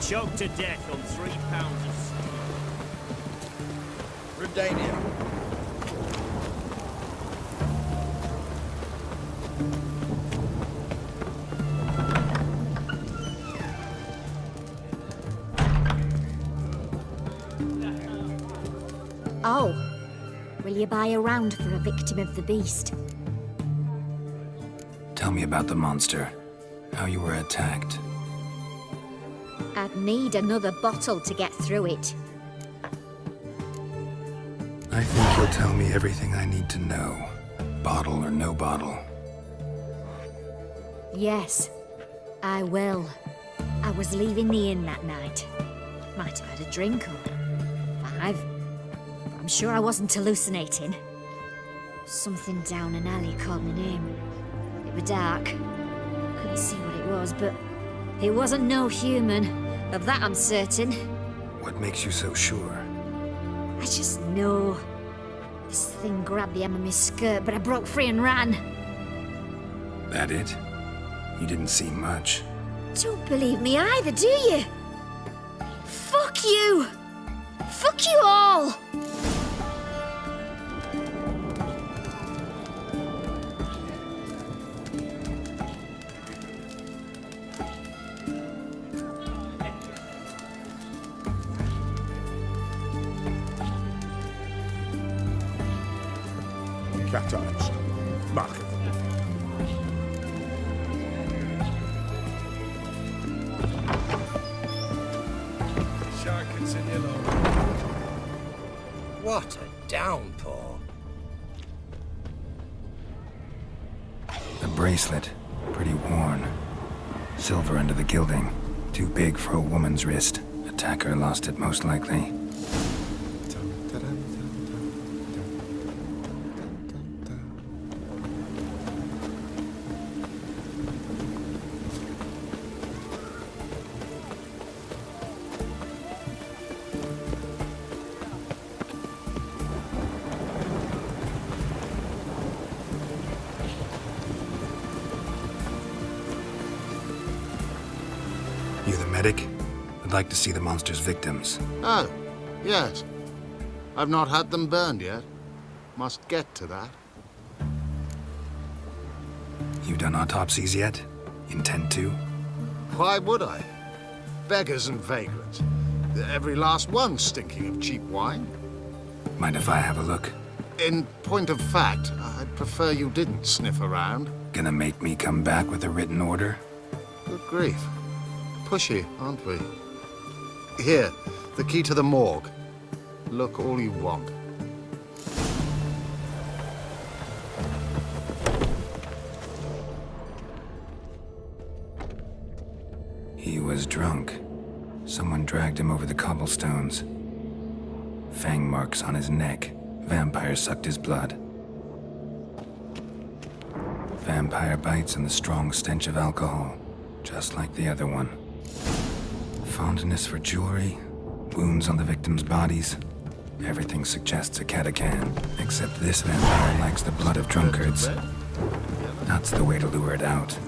Choked to death on 3 pounds of steel. Redania. Oh, will you buy a round for a victim of the beast? Tell me about the monster. How you were attacked. I'd need another bottle to get through it. I think you'll tell me everything I need to know. Bottle or no bottle. Yes, I will. I was leaving the inn that night. Might have had a drink or 5. But I'm sure I wasn't hallucinating. Something down an alley called my name. It was dark. Couldn't see what it was, but it wasn't no human. Of that I'm certain. What makes you so sure? I just know. This thing grabbed the hem of my skirt, but I broke free and ran. That it? You didn't see much. Don't believe me either, do you? Fuck you! Fuck you all! Cat eyes. Mark. What a downpour. The bracelet. Pretty worn. Silver under the gilding. Too big for a woman's wrist. Attacker lost it most likely. You the medic? I'd like to see the monster's victims. Oh, yes. I've not had them burned yet. Must get to that. You done autopsies yet? Intend to? Why would I? Beggars and vagrants. Every last one stinking of cheap wine. Mind if I have a look? In point of fact, I'd prefer you didn't sniff around. Gonna make me come back with a written order? Good grief. Pushy, aren't we? Here, the key to the morgue. Look all you want. He was drunk. Someone dragged him over the cobblestones. Fang marks on his neck. Vampire sucked his blood. Vampire bites and the strong stench of alcohol, just like the other one. Fondness for jewelry, wounds on the victims' bodies. Everything suggests a catacan, except this vampire likes the blood of drunkards. That's the way to lure it out.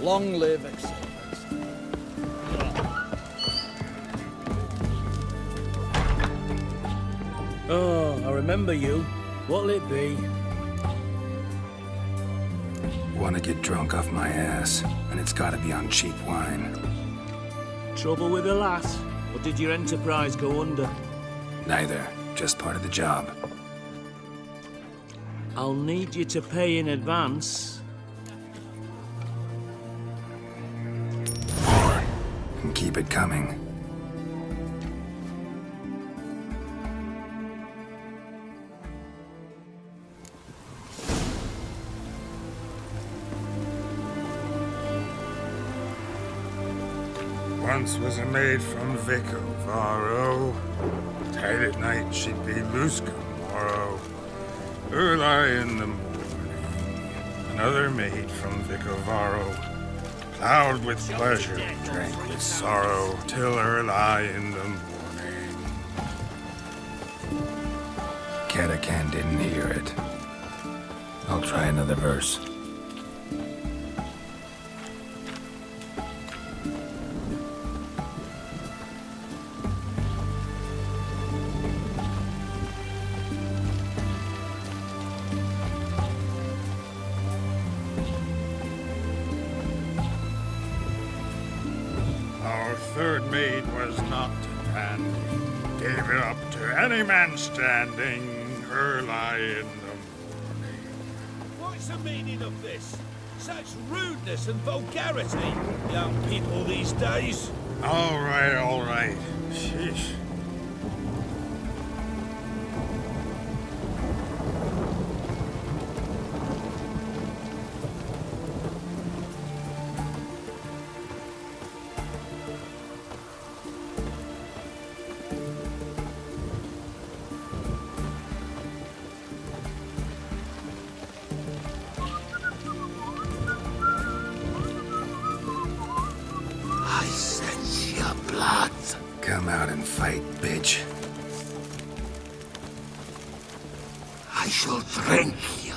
Long live Excellence. Oh, I remember you. What'll it be? Want to get drunk off my ass, and it's gotta be on cheap wine. Trouble with the lass? Or did your enterprise go under? Neither. Just part of the job. I'll need you to pay in advance. More. And keep it coming. Once was a maid from Vico, Varro. Tight at night she'd be loose come morrow. Early in the morning. Another maid from Vico, Varro. Plowed with pleasure, drank with sorrow, till early in the morning. Catacan didn't hear it. I'll try another verse. Our third maid was not dandy. Gave it up to any man standing early in the morning. What's the meaning of this? Such rudeness and vulgarity, young people these days. All right, all right. Sheesh. I sense your blood. Come out and fight, bitch. I shall drink you.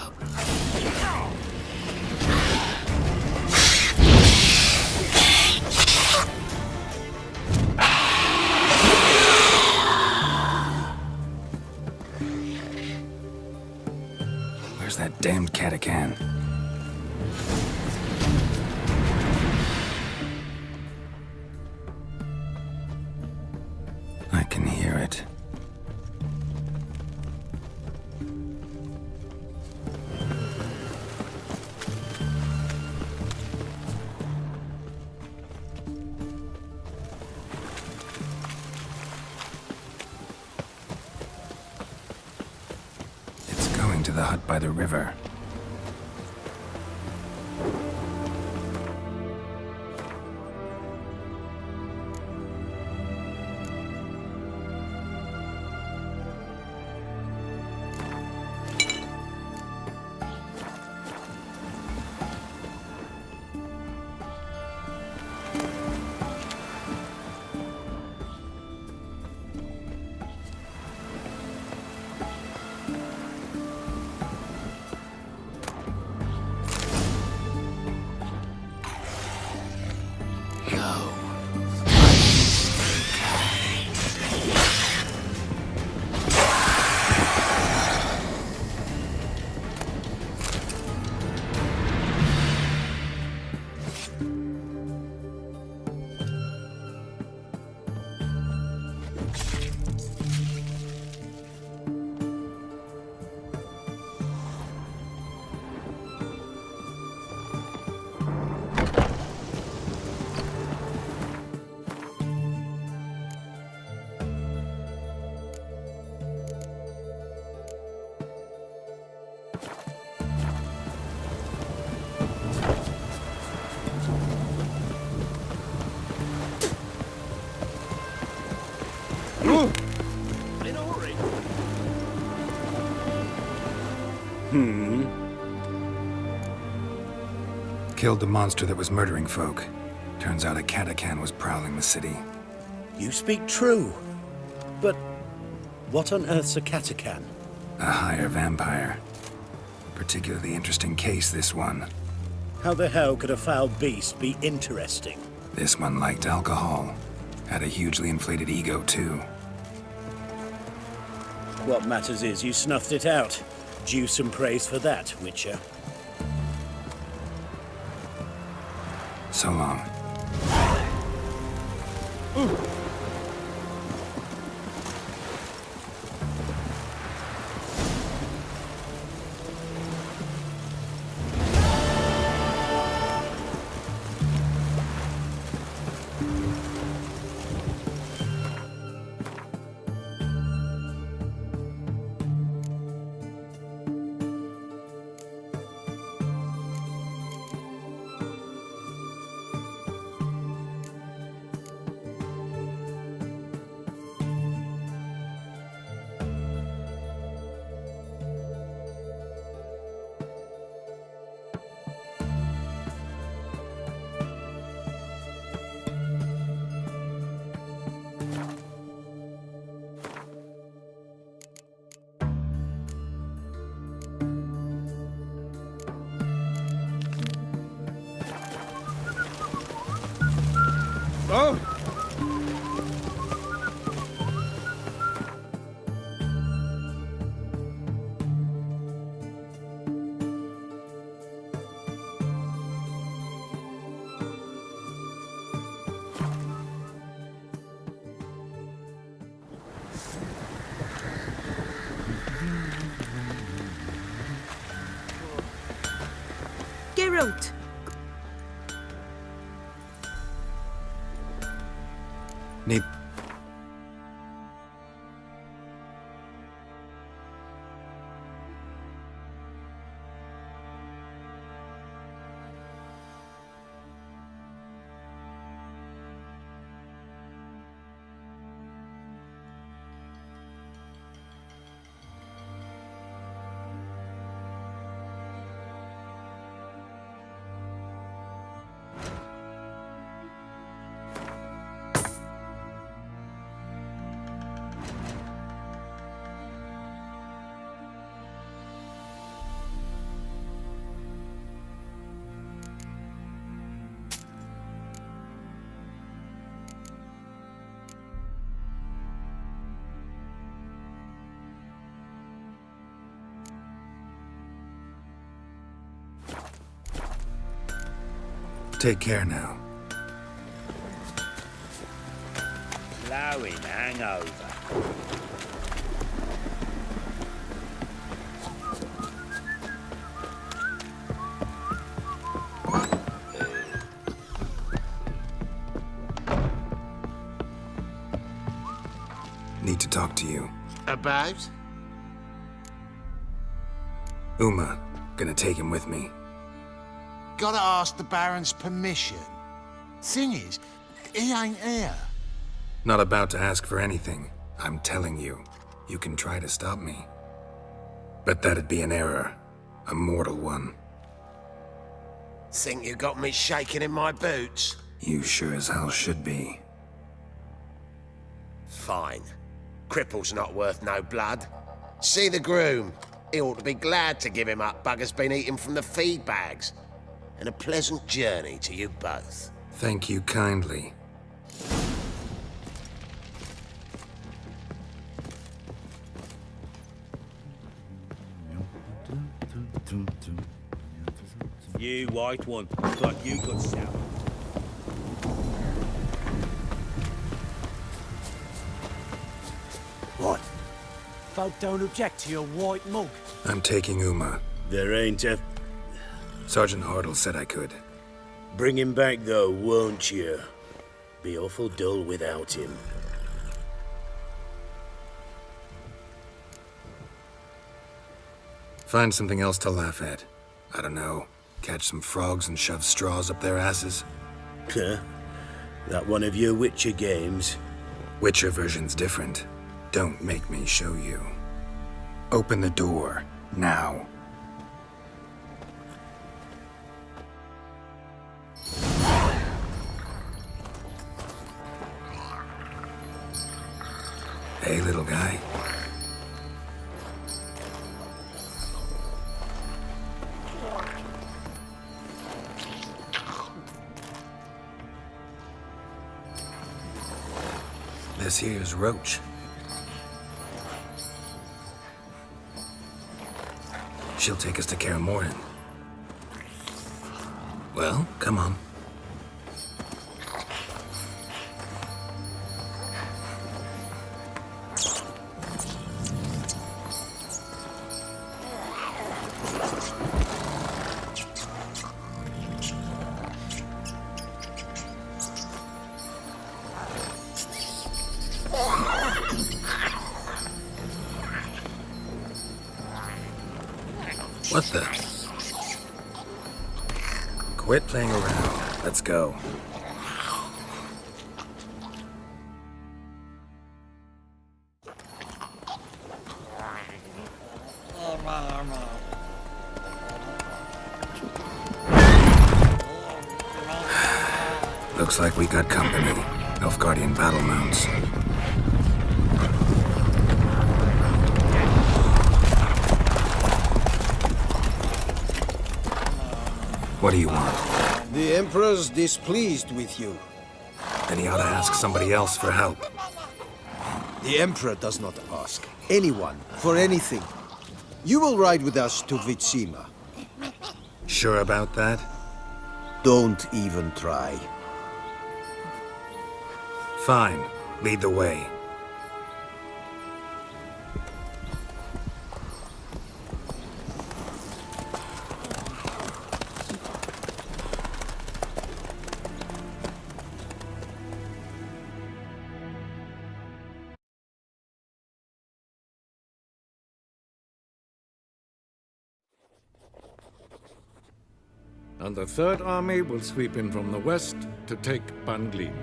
Where's that damned Catacan? I can hear it. It's going to the hut by the river. Go. In a hurry. Killed the monster that was murdering folk. Turns out a Catacan was prowling the city. You speak true. But what on earth's a Catacan? A higher vampire. Particularly interesting case, this one. How the hell could a foul beast be interesting? This one liked alcohol. Had a hugely inflated ego, too. What matters is you snuffed it out. Due some praise for that, Witcher. So long. Oh! Geralt! Need... Take care now. Plowing hangover. Need to talk to you. About? Uma, gonna take him with me. Gotta ask the Baron's permission. Thing is, he ain't here. Not about to ask for anything. I'm telling you. You can try to stop me. But that'd be an error. A mortal one. Think you got me shaking in my boots? You sure as hell should be. Fine. Cripple's not worth no blood. See the groom. He ought to be glad to give him up. Bugger's been eating from the feed bags. And a pleasant journey to you both. Thank you kindly. You white one, thought you could sell. What? Folk don't object to your white mug. I'm taking Uma. There ain't a... Sergeant Hartle said I could. Bring him back, though, won't you? Be awful dull without him. Find something else to laugh at. I don't know. Catch some frogs and shove straws up their asses. Huh? That one of your Witcher games? Witcher version's different. Don't make me show you. Open the door, now. Hey, little guy. This here's Roach. She'll take us to Kaer Morhen. Well, come on. What the? Quit playing around. Let's go. Looks like we got company. Nilfgaardian battle mounts. What do you want? The Emperor's displeased with you. Then he ought to ask somebody else for help. The Emperor does not ask anyone for anything. You will ride with us to Vizima. Sure about that? Don't even try. Fine. Lead the way. And the Third Army will sweep in from the west to take Banglin.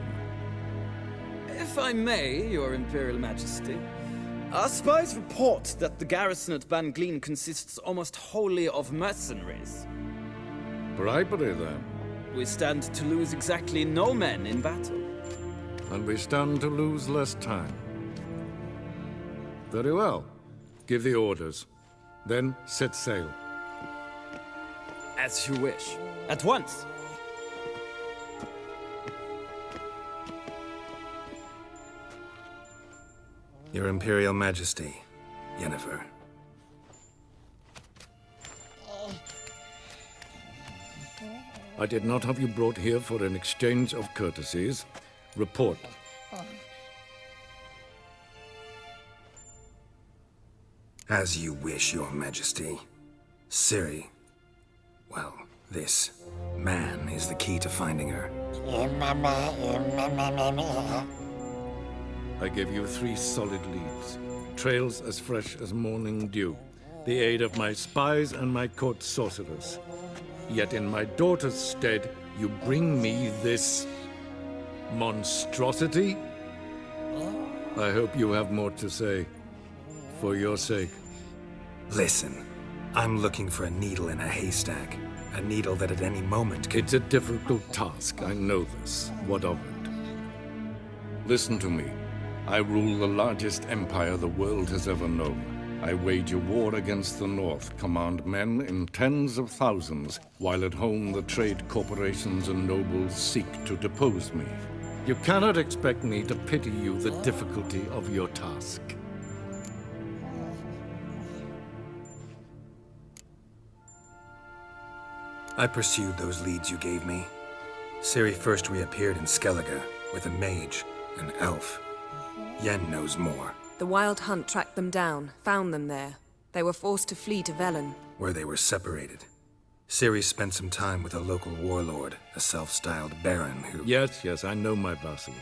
If I may, Your Imperial Majesty, our spies report that the garrison at Banglin consists almost wholly of mercenaries. Bribery, then. We stand to lose exactly no men in battle. And we stand to lose less time. Very well. Give the orders. Then set sail. As you wish. At once! Your Imperial Majesty, Yennefer. I did not have you brought here for an exchange of courtesies. Report. As you wish, Your Majesty. Ciri. Well, this man is the key to finding her. I give you 3 solid leads. Trails as fresh as morning dew. The aid of my spies and my court sorcerers. Yet in my daughter's stead, you bring me this monstrosity? I hope you have more to say. For your sake. Listen, I'm looking for a needle in a haystack. A needle that at any moment could... It's a difficult task, I know this. What of it? Listen to me. I rule the largest empire the world has ever known. I wage a war against the North, command men in tens of thousands, while at home the trade corporations and nobles seek to depose me. You cannot expect me to pity you the difficulty of your task. I pursued those leads you gave me. Ciri first reappeared in Skellige with a mage, an elf. Yen knows more. The Wild Hunt tracked them down, found them there. They were forced to flee to Velen, where they were separated. Ciri spent some time with a local warlord, a self-styled baron who... Yes, I know my vassals.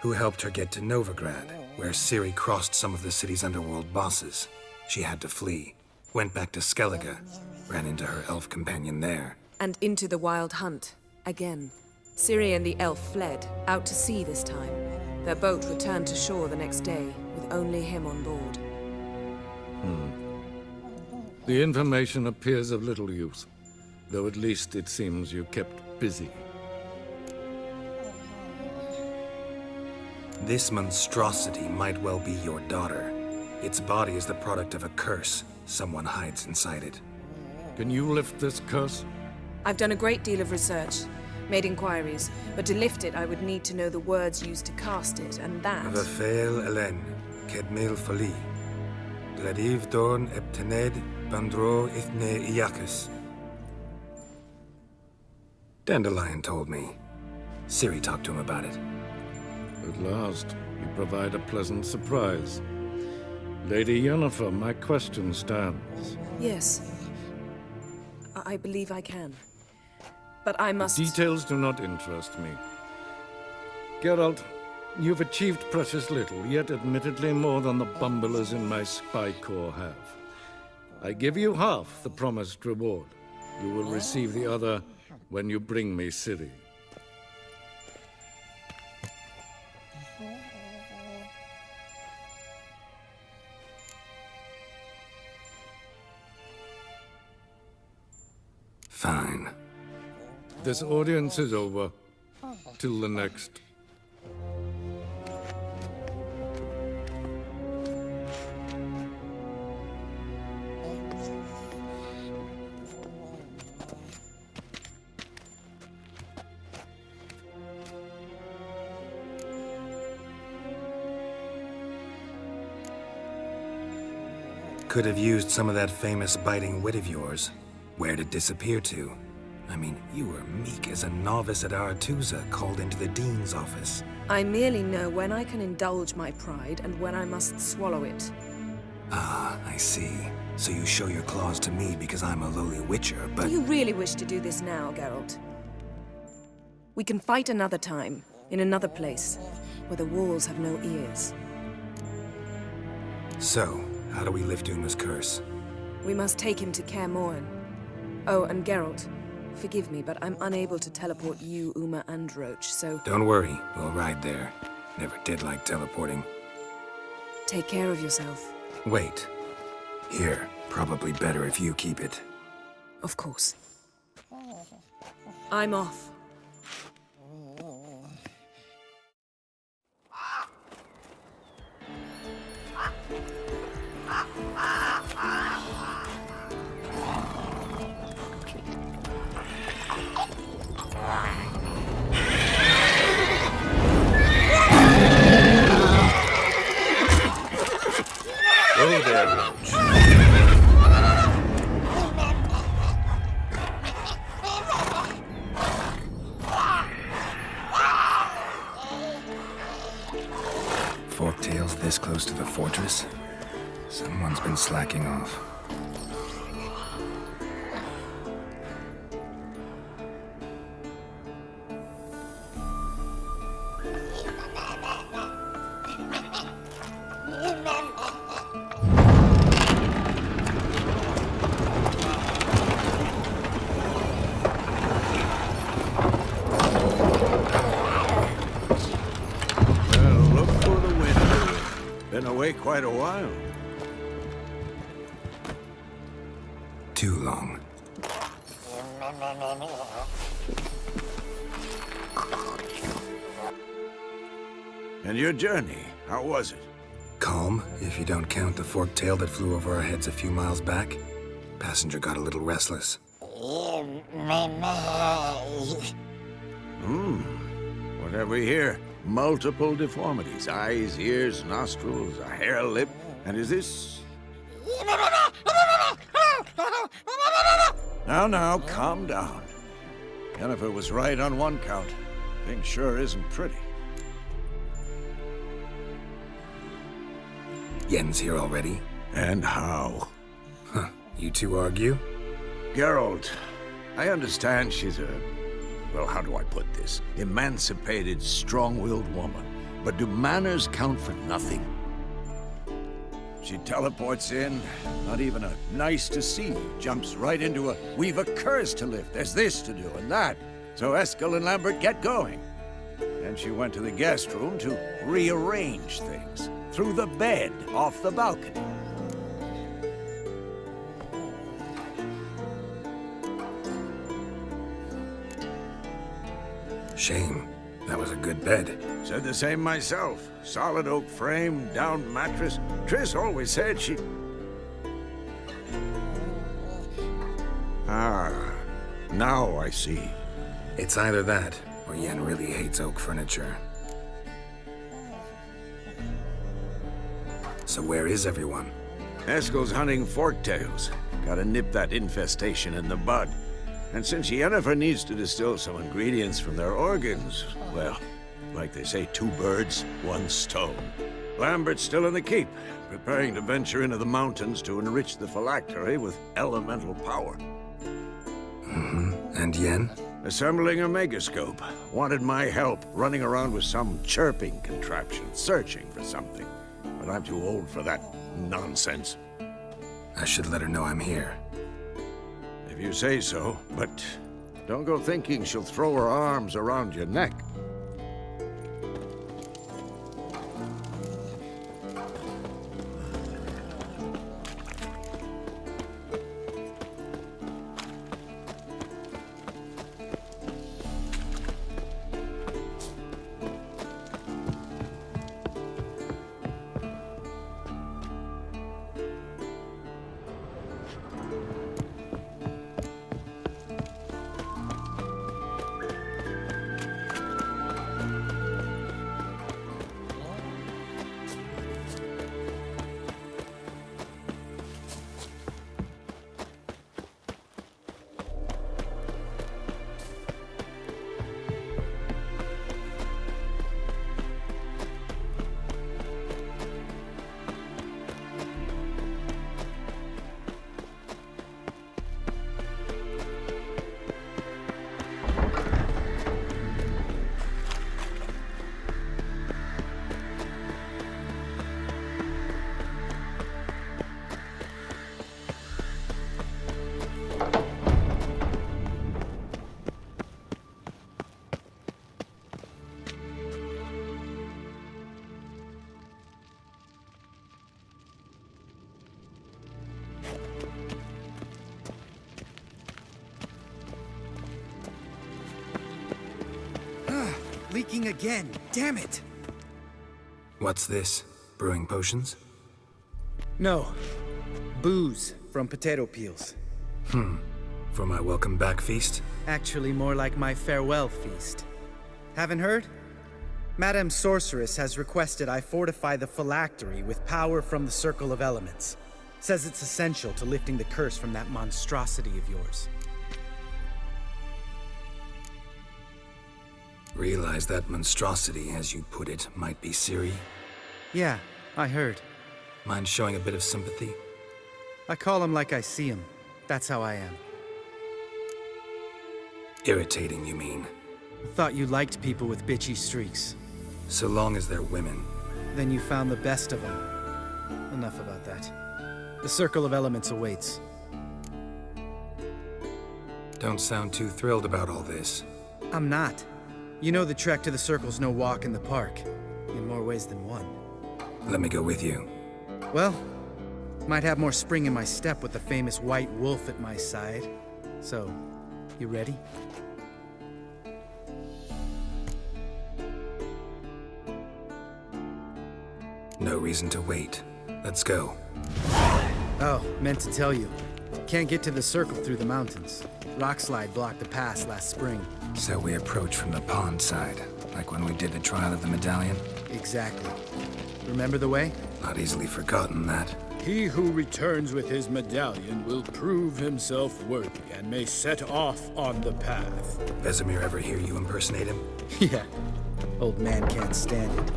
Who helped her get to Novigrad, where Ciri crossed some of the city's underworld bosses. She had to flee. Went back to Skellige, ran into her elf companion there. And into the Wild Hunt, again. Ciri and the elf fled, out to sea this time. Their boat returned to shore the next day, with only him on board. The information appears of little use, though at least it seems you kept busy. This monstrosity might well be your daughter. Its body is the product of a curse. Someone hides inside it. Can you lift this curse? I've done a great deal of research, made inquiries, but to lift it I would need to know the words used to cast it, and that... Vafel Elen, Kedmil Fali, Gladiv Dorn Eptened Bandro Ithne Iacus. Dandelion told me. Ciri talked to him about it. At last, you provide a pleasant surprise. Lady Yennefer, my question stands. Yes. I believe I can. But I must... Details do not interest me. Geralt, you've achieved precious little, yet admittedly more than the bumblers in my spy corps have. I give you half the promised reward. You will receive the other when you bring me Ciri. Fine. This audience is over. Till the next. Could have used some of that famous biting wit of yours. Where'd it disappear to? I mean, you were meek as a novice at Aretusa called into the Dean's office. I merely know when I can indulge my pride and when I must swallow it. Ah, I see. So you show your claws to me because I'm a lowly witcher, but... Do you really wish to do this now, Geralt? We can fight another time, in another place, where the walls have no ears. So, how do we lift Uma's curse? We must take him to Kaer Morhen. Oh, and Geralt, forgive me, but I'm unable to teleport you, Uma, and Roach, so... Don't worry, we'll ride there. Never did like teleporting. Take care of yourself. Wait. Here, probably better if you keep it. Of course. I'm off. Go there, Roach. Forktails this close to the fortress? Someone's been slacking off. Been away quite a while. Too long. And your journey, how was it? Calm, if you don't count the forktail that flew over our heads a few miles back. Passenger got a little restless. What have we here? Multiple deformities. Eyes, ears, nostrils, a hair lip. And is this... Now, calm down. Yennefer was right on one count. Thing sure isn't pretty. Yen's here already? And how? Huh. You two argue? Geralt, I understand she's a... Well, how do I put this? Emancipated, strong-willed woman. But do manners count for nothing? She teleports in, not even a nice to see you, jumps right into a, we've a curse to lift, there's this to do and that. So Eskel and Lambert get going. Then she went to the guest room to rearrange things. Through the bed, off the balcony. Shame. That was a good bed. Said the same myself. Solid oak frame, down mattress. Triss always said she... Ah, now I see. It's either that, or Yen really hates oak furniture. So where is everyone? Eskel's hunting forktails. Gotta nip that infestation in the bud. And since Yennefer needs to distill some ingredients from their organs, well, like they say, 2 birds, 1 stone. Lambert's still in the keep, preparing to venture into the mountains to enrich the phylactery with elemental power. And Yen? Assembling a megascope. Wanted my help, running around with some chirping contraption, searching for something. But I'm too old for that nonsense. I should let her know I'm here. If you say so, but don't go thinking she'll throw her arms around your neck. Leaking again. Damn it! What's this? Brewing potions? No. Booze from potato peels. For my welcome back feast? Actually, more like my farewell feast. Haven't heard? Madame Sorceress has requested I fortify the phylactery with power from the Circle of Elements. Says it's essential to lifting the curse from that monstrosity of yours. Realize that monstrosity, as you put it, might be Ciri? Yeah, I heard. Mind showing a bit of sympathy? I call him like I see him. That's how I am. Irritating, you mean? Thought you liked people with bitchy streaks. So long as they're women. Then you found the best of them. Enough about that. The Circle of Elements awaits. Don't sound too thrilled about all this. I'm not. You know the trek to the Circle's no walk in the park. In more ways than one. Let me go with you. Well, might have more spring in my step with the famous white wolf at my side. So, you ready? No reason to wait. Let's go. Oh, meant to tell you. Can't get to the Circle through the mountains. Rockslide blocked the pass last spring. So we approach from the pond side, like when we did the trial of the medallion? Exactly. Remember the way? Not easily forgotten, that. He who returns with his medallion will prove himself worthy and may set off on the path. Vesemir ever hear you impersonate him? Yeah. Old man can't stand it.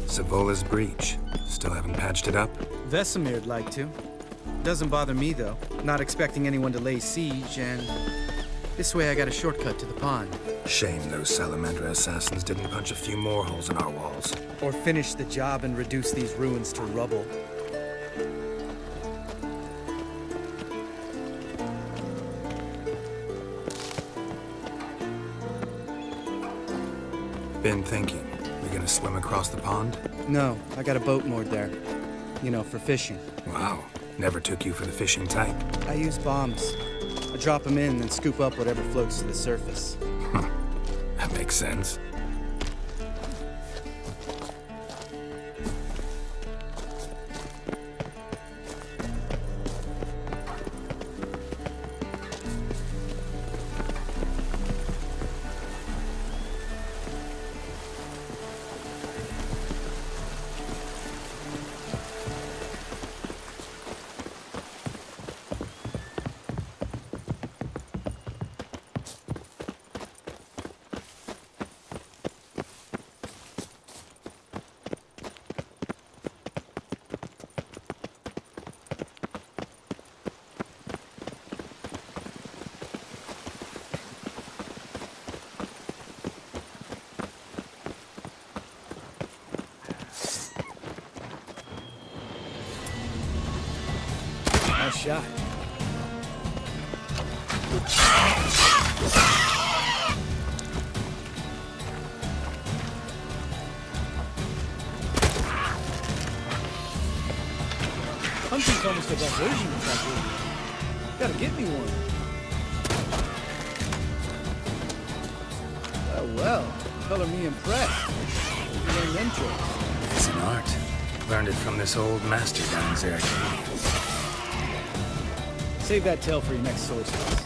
Savola's breach. Still haven't patched it up? Vesemir'd like to. Doesn't bother me, though. Not expecting anyone to lay siege, and this way I got a shortcut to the pond. Shame those Salamander assassins didn't punch a few more holes in our walls. Or finish the job and reduce these ruins to rubble. Been thinking. We gonna swim across the pond? No, I got a boat moored there. You know, for fishing. Wow. Never took you for the fishing type. I use bombs. I drop them in and scoop up whatever floats to the surface. That makes sense. shot. Hunting's almost a diversion technique. Gotta get me one. Well, color me impressed. You learned them tricks. It's an art. Learned it from this old master down in Ciri. Save that tale for your next sorceress.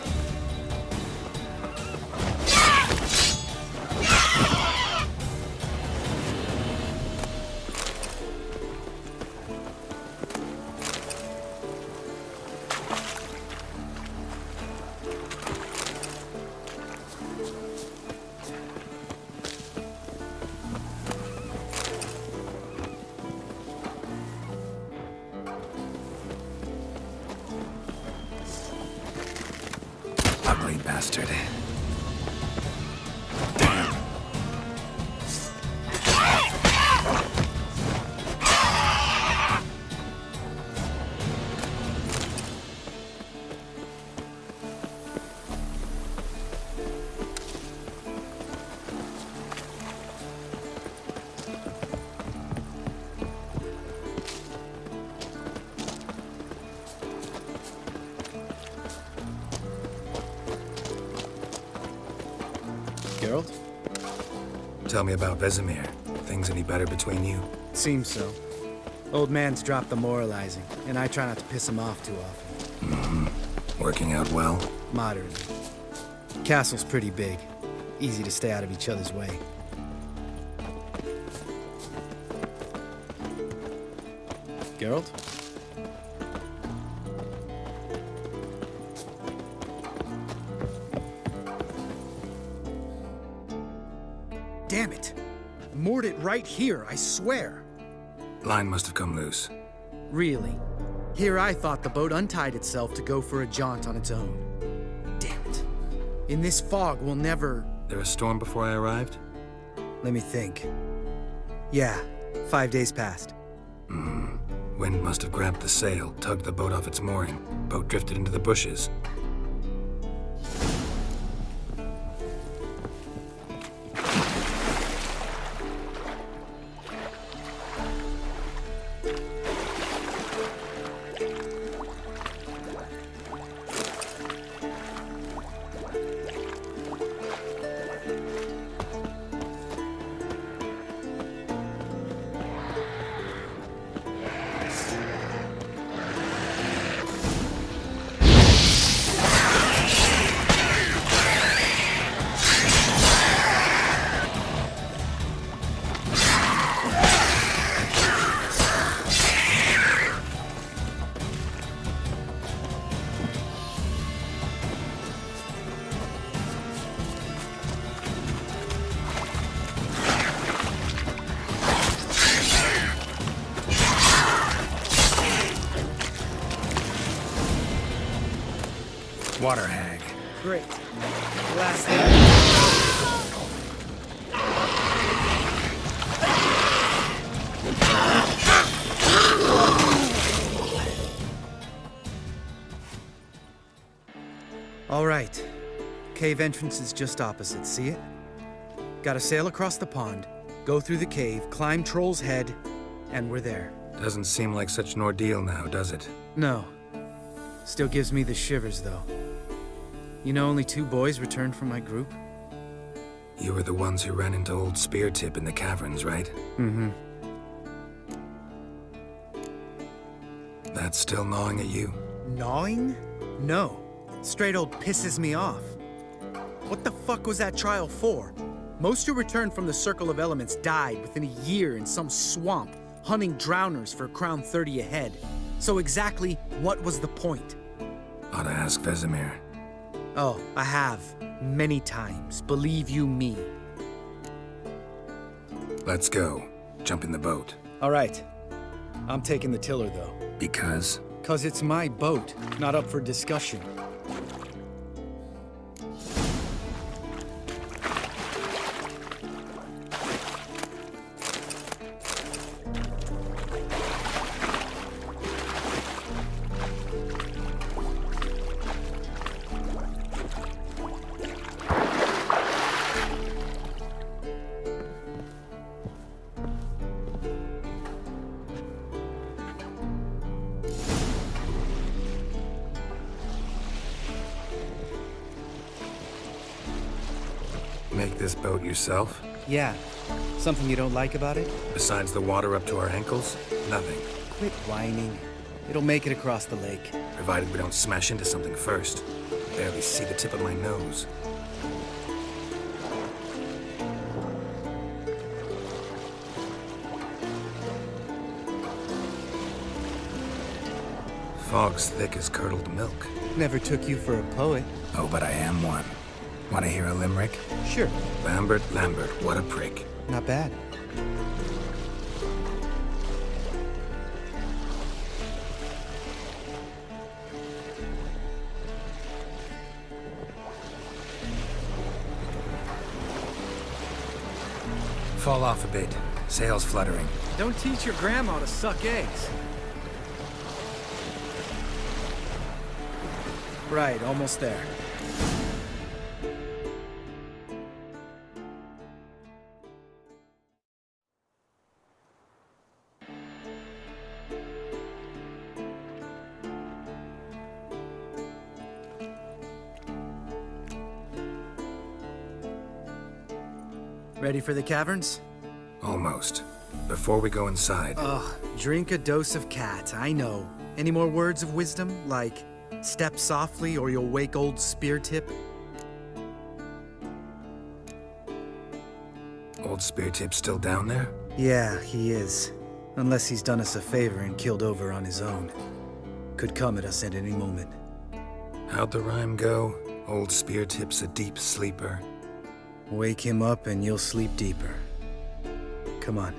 Ugly bastard. Geralt? Tell me about Vesemir. Things any better between you? Seems so. Old man's dropped the moralizing, and I try not to piss him off too often. Working out well? Moderately. Castle's pretty big. Easy to stay out of each other's way. Geralt? Damn it! I moored it right here, I swear! Line must have come loose. Really? Here I thought the boat untied itself to go for a jaunt on its own. Damn it. In this fog, we'll never... There a storm before I arrived? Let me think. Yeah, 5 days passed. Wind must have grabbed the sail, tugged the boat off its mooring. Boat drifted into the bushes. Water hag. Great. Last thing. All right. Cave entrance is just opposite, see it? Gotta sail across the pond, go through the cave, climb Troll's Head, and we're there. Doesn't seem like such an ordeal now, does it? No. Still gives me the shivers, though. You know only 2 boys returned from my group? You were the ones who ran into old Speartip in the caverns, right? Mm-hmm. That's still gnawing at you? Gnawing? No. Straight old pisses me off. What the fuck was that trial for? Most who returned from the Circle of Elements died within a year in some swamp, hunting drowners for a crown 30 a head. So exactly what was the point? Ought to ask Vesemir. Oh, I have. Many times. Believe you me. Let's go. Jump in the boat. All right. I'm taking the tiller, though. Because? 'Cause it's my boat, not up for discussion. this boat yourself? Yeah. Something you don't like about it? Besides the water up to our ankles? Nothing. Quit whining. It'll make it across the lake. Provided we don't smash into something first. Barely see the tip of my nose. Fog's thick as curdled milk. Never took you for a poet. Oh, but I am one. Want to hear a limerick? Sure. Lambert, what a prick. Not bad. Fall off a bit. Sails fluttering. Don't teach your grandma to suck eggs. Right, almost there. Ready for the caverns? Almost. Before we go inside... Ugh, drink a dose of cat, I know. Any more words of wisdom, like, step softly or you'll wake old Spear Tip? Old Spear Tip's still down there? Yeah, he is. Unless he's done us a favor and killed over on his own. Could come at us at any moment. How'd the rhyme go? Old Spear Tip's a deep sleeper. Wake him up and you'll sleep deeper. Come on.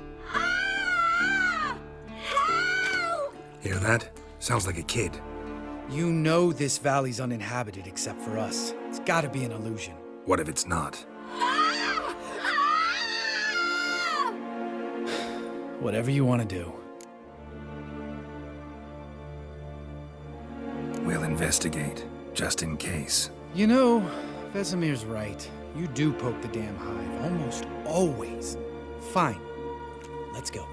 Hear that? Sounds like a kid. You know this valley's uninhabited except for us. It's gotta be an illusion. What if it's not? Whatever you want to do. We'll investigate, just in case. You know, Vesemir's right. You do poke the damn hive, almost always. Fine. Let's go.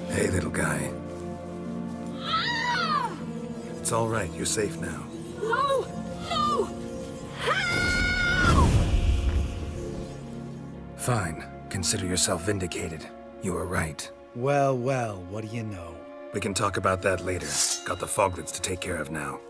Hey, little guy. It's all right. You're safe now. No! No! Fine. Consider yourself vindicated. You were right. Well, well, what do you know? We can talk about that later. Got the foglets to take care of now.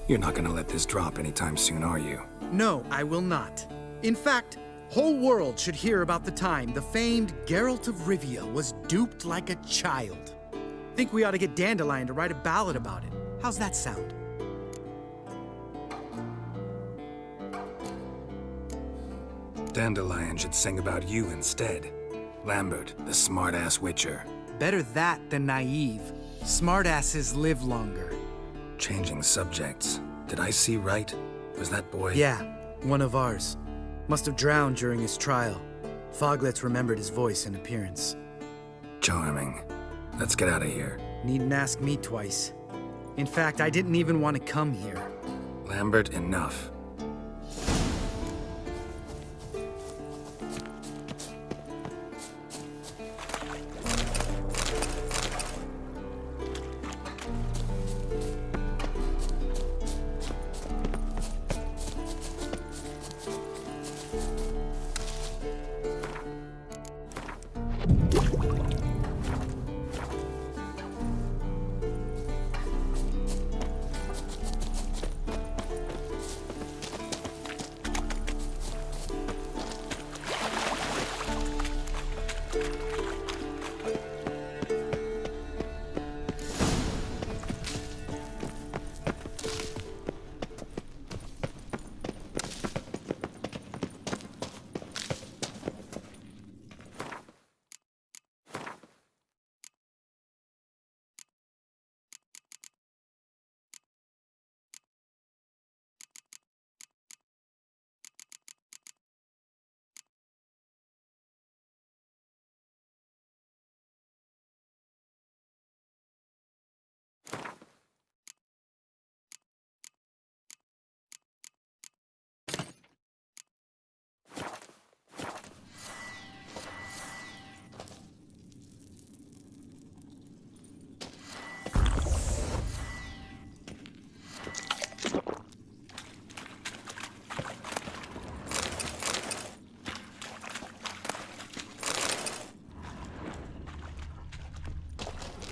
You're not gonna let this drop anytime soon, are you? No, I will not. In fact, whole world should hear about the time the famed Geralt of Rivia was duped like a child. Think we ought to get Dandelion to write a ballad about it. How's that sound? Dandelion should sing about you instead. Lambert, the smart-ass witcher. Better that than naive. Smartasses live longer. Changing subjects. Did I see right? Was that boy... Yeah, one of ours. Must have drowned during his trial. Foglets remembered his voice and appearance. Charming. Let's get out of here. Needn't ask me twice. In fact, I didn't even want to come here. Lambert, enough.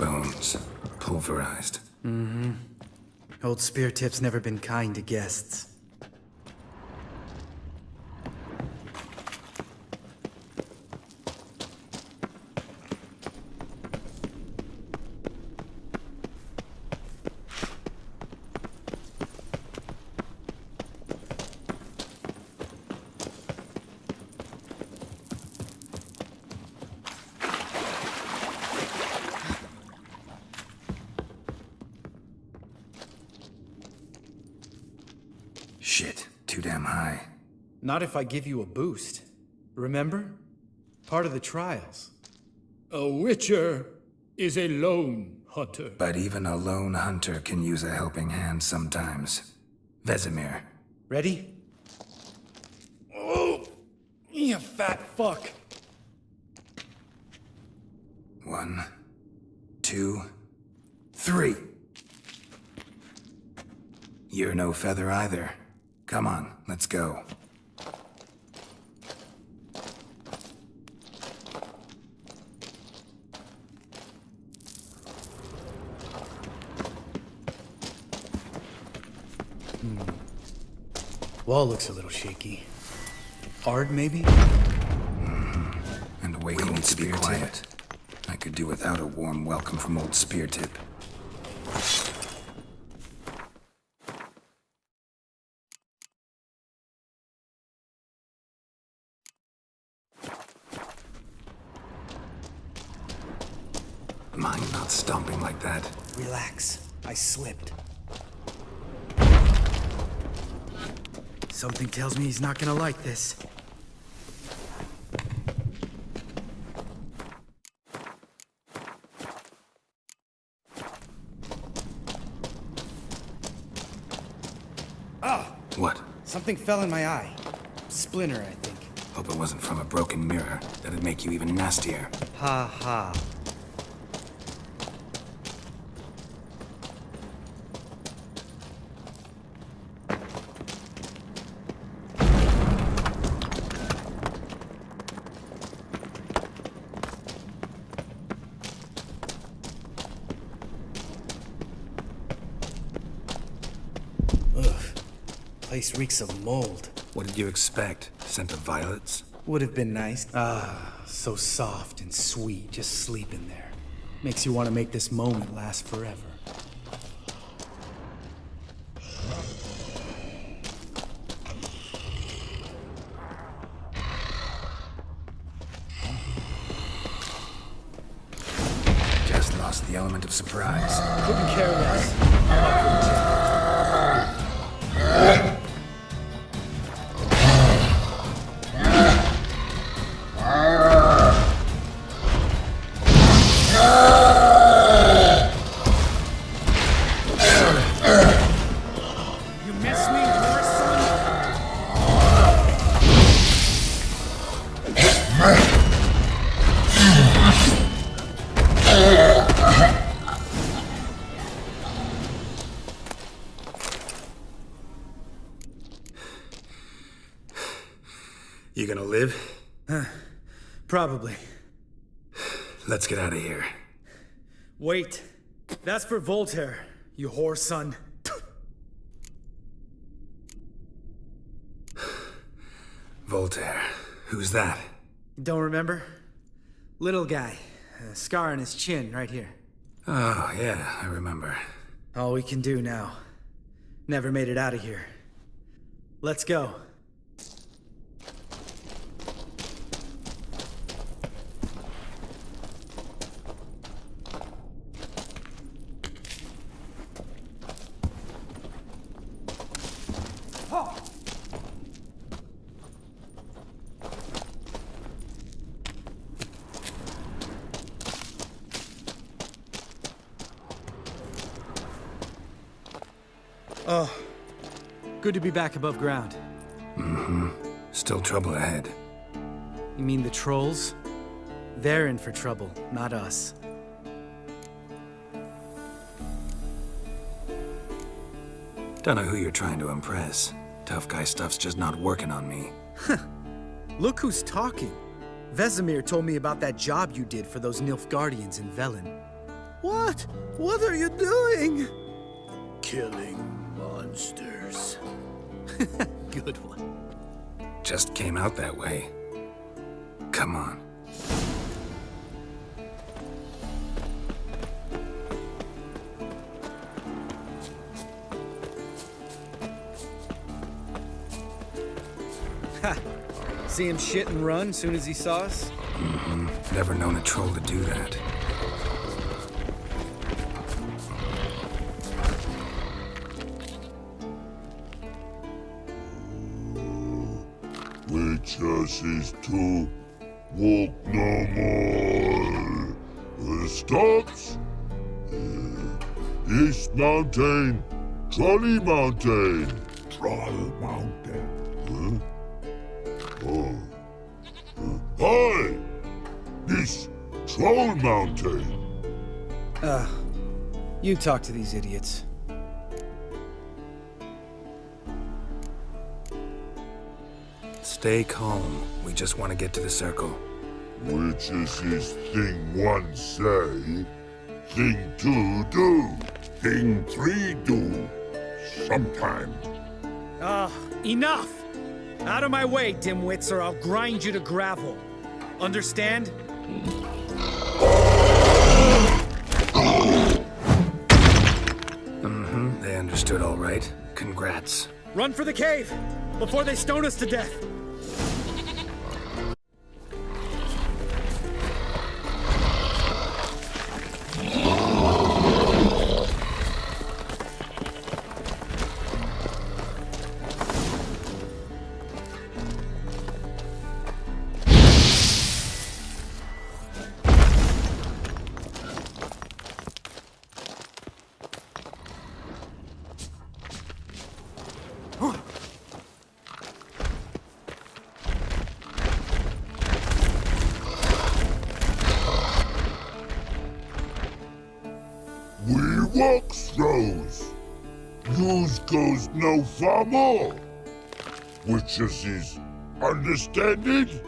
bones, pulverized. Mm-hmm. Old Speartip's never been kind to guests. Shit, too damn high. Not if I give you a boost. Remember? Part of the trials. A witcher is a lone hunter. But even a lone hunter can use a helping hand sometimes. Vesemir. Ready? Oh, you fat fuck. 1, 2, 3. You're no feather either. Come on, let's go. Wall looks a little shaky. Ard, maybe? And the way he needs to be quiet. I could do without a warm welcome from old Speartip. Mind not stomping like that. Relax. I slipped. Something tells me he's not gonna like this. Ah! What? Something fell in my eye. Splinter, I think. Hope it wasn't from a broken mirror. That'd make you even nastier. Ha ha. Place reeks of mold. What did you expect? Scent of violets? Would have been nice. Ah, so soft and sweet, just sleeping there. Makes you want to make this moment last forever. Just lost the element of surprise. Couldn't care less. I'm up for the challenge. You gonna live? Probably. Let's get out of here. Wait. That's for Voltaire, you whore son. Voltaire. Who's that? Don't remember? Little guy. A scar on his chin, right here. Oh, yeah, I remember. All we can do now. Never made it out of here. Let's go. Oh, good to be back above ground. Mm-hmm. Still trouble ahead. You mean the trolls? They're in for trouble, not us. Don't know who you're trying to impress. Tough guy stuff's just not working on me. Look who's talking. Vesemir told me about that job you did for those Nilfgaardians in Velen. What? What are you doing? Killing monsters. Good one. Just came out that way. Come on. Ha! See him shit and run soon as he saw us? Mm-hmm. Never known a troll to do that. Witches is to walk no more. Stops? East Mountain, Trolley Mountain. Troll Mountain. Oh. Hi! This Troll Mountain. You talk to these idiots. Stay calm. We just want to get to the circle. Which is his thing one say, thing two do, thing three do, sometime. Enough! Out of my way, dimwits, or I'll grind you to gravel. Understand? Mm-hmm. They understood all right. Congrats. Run for the cave! Before they stone us to death! Walks throws. News goes no far more. Witches is understanded?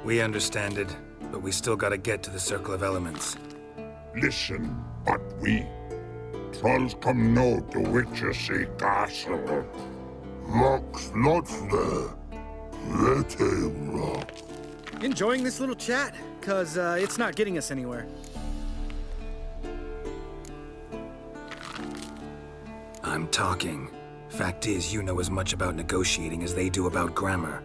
We understand it, but we still gotta get to the Circle of Elements. Listen, but we. Trolls come no to Witches castle. Rocks lots there. Let him rock. Enjoying this little chat? Cause it's not getting us anywhere. I'm talking. Fact is, you know as much about negotiating as they do about grammar.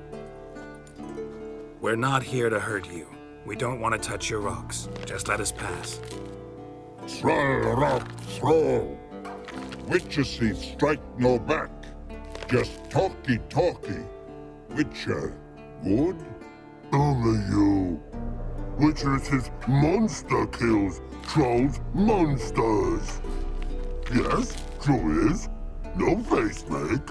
We're not here to hurt you. We don't want to touch your rocks. Just let us pass. Troll rock throw. Witches strike no back. Just talky. Witcher, good? Only you. Witches is monster kills. Trolls monsters. Yes? True is. No face make.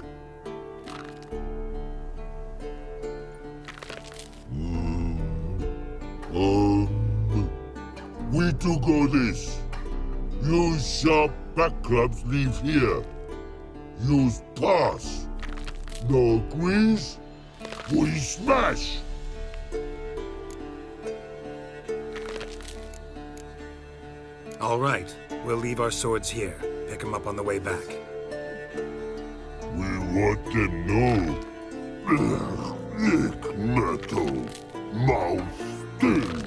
We do go this. Use sharp back clubs leave here. Use pass. No agrees? We smash. All right. We'll leave our swords here. Pick them up on the way back. We want them know. Lick metal. Mouth stings.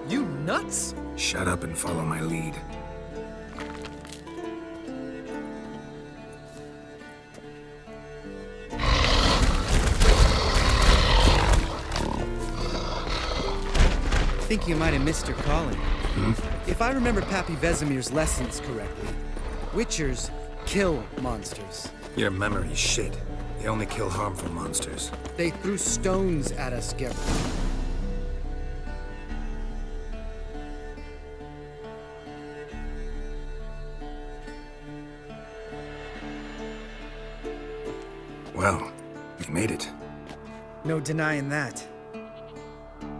You nuts? Shut up and follow my lead. I think you might have missed your calling. Hmm? If I remember Pappy Vesemir's lessons correctly, Witchers kill monsters. Your memory's shit. They only kill harmful monsters. They threw stones at us, Geralt. Well, we made it. No denying that.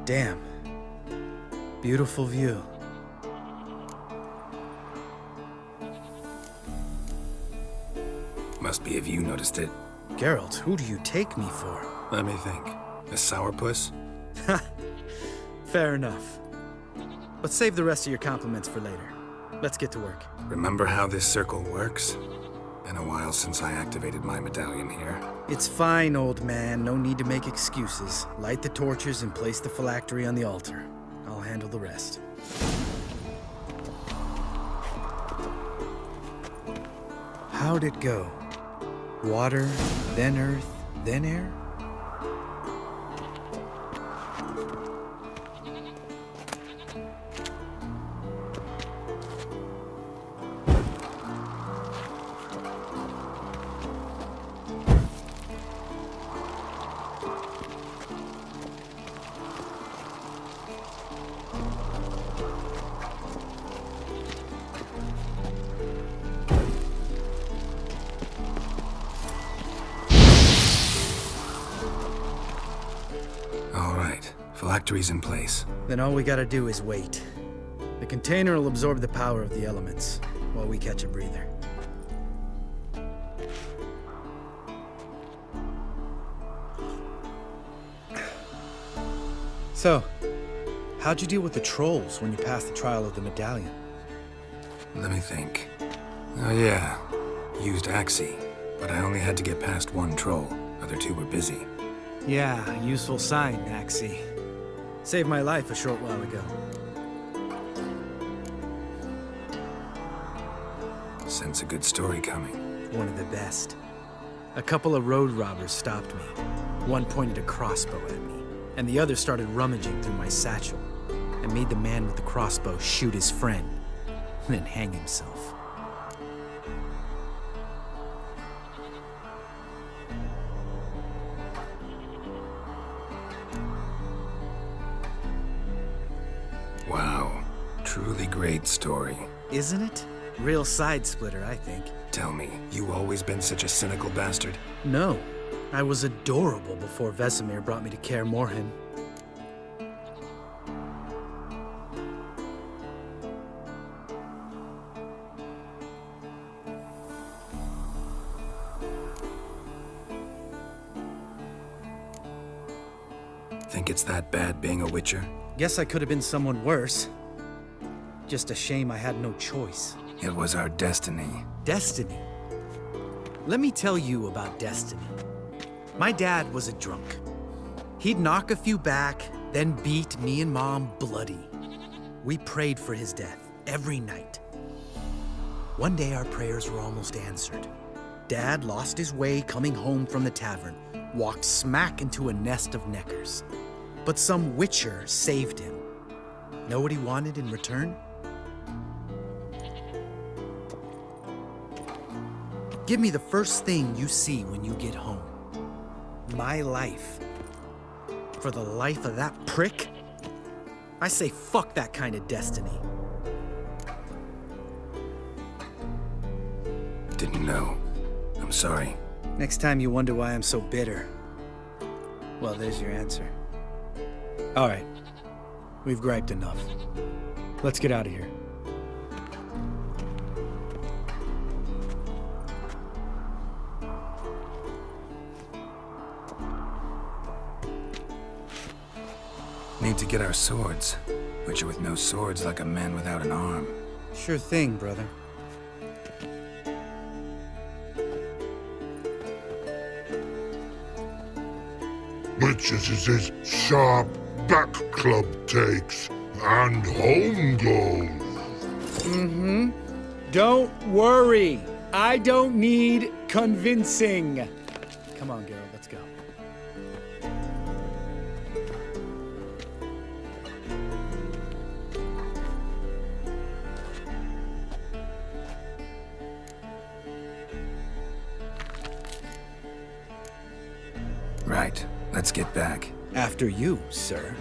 Damn. Beautiful view. Must be if you noticed it. Geralt, who do you take me for? Let me think. A sourpuss? Ha! Fair enough. But save the rest of your compliments for later. Let's get to work. Remember how this circle works? Been a while since I activated my medallion here. It's fine, old man. No need to make excuses. Light the torches and place the phylactery on the altar. I'll handle the rest. How'd it go? Water, then earth, then air? Phylactery's in place. Then all we gotta do is wait. The container will absorb the power of the elements, while we catch a breather. So, how'd you deal with the trolls when you passed the trial of the medallion? Let me think. Oh yeah, used Axii, but I only had to get past one troll. Other two were busy. Yeah, useful sign, Axii. Saved my life a short while ago. Sense a good story coming. One of the best. A couple of road robbers stopped me. One pointed a crossbow at me, and the other started rummaging through my satchel, and made the man with the crossbow shoot his friend, and then hang himself. Wow, truly great story. Isn't it? Real side-splitter, I think. Tell me, you always been such a cynical bastard? No. I was adorable before Vesemir brought me to Kaer Morhen. Think it's that bad being a witcher? Guess I could have been someone worse. Just a shame I had no choice. It was our destiny. Destiny? Let me tell you about destiny. My dad was a drunk. He'd knock a few back, then beat me and Mom bloody. We prayed for his death every night. One day our prayers were almost answered. Dad lost his way coming home from the tavern, walked smack into a nest of neckers. But some witcher saved him. Know what he wanted in return? Give me the first thing you see when you get home. My life. For the life of that prick? I say fuck that kind of destiny. Didn't know. I'm sorry. Next time you wonder why I'm so bitter, well, there's your answer. All right. We've griped enough. Let's get out of here. Need to get our swords. Witcher with no swords like a man without an arm. Sure thing, brother. Witches is his sharp back club takes, and home goes. Mm-hmm. Don't worry. I don't need convincing. Come on, Geralt, let's go. Right. Let's get back. After you, sir.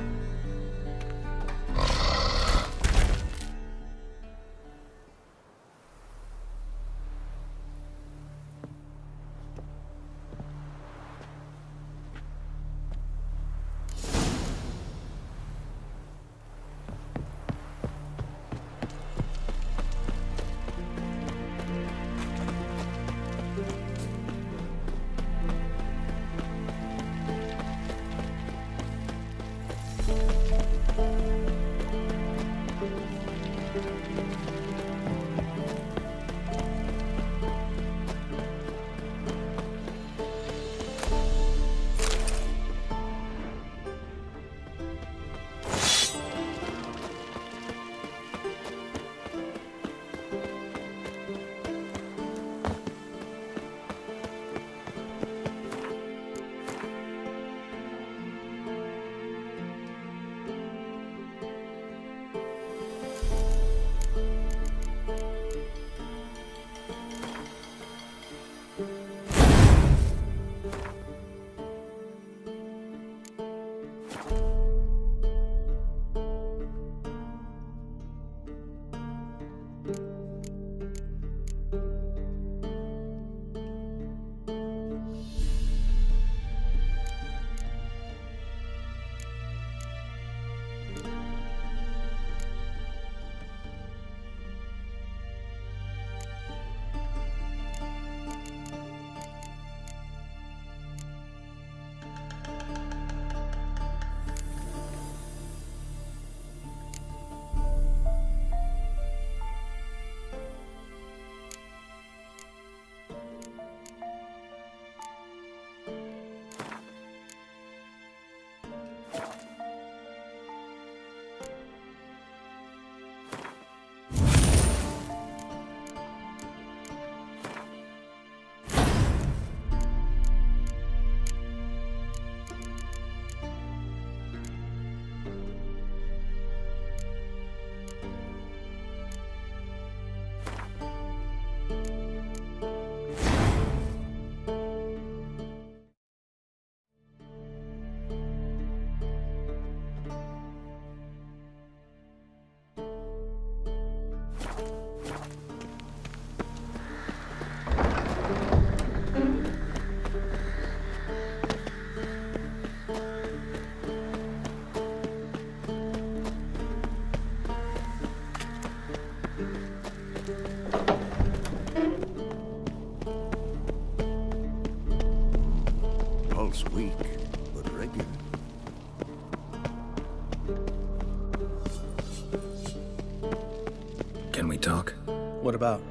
talk? What about?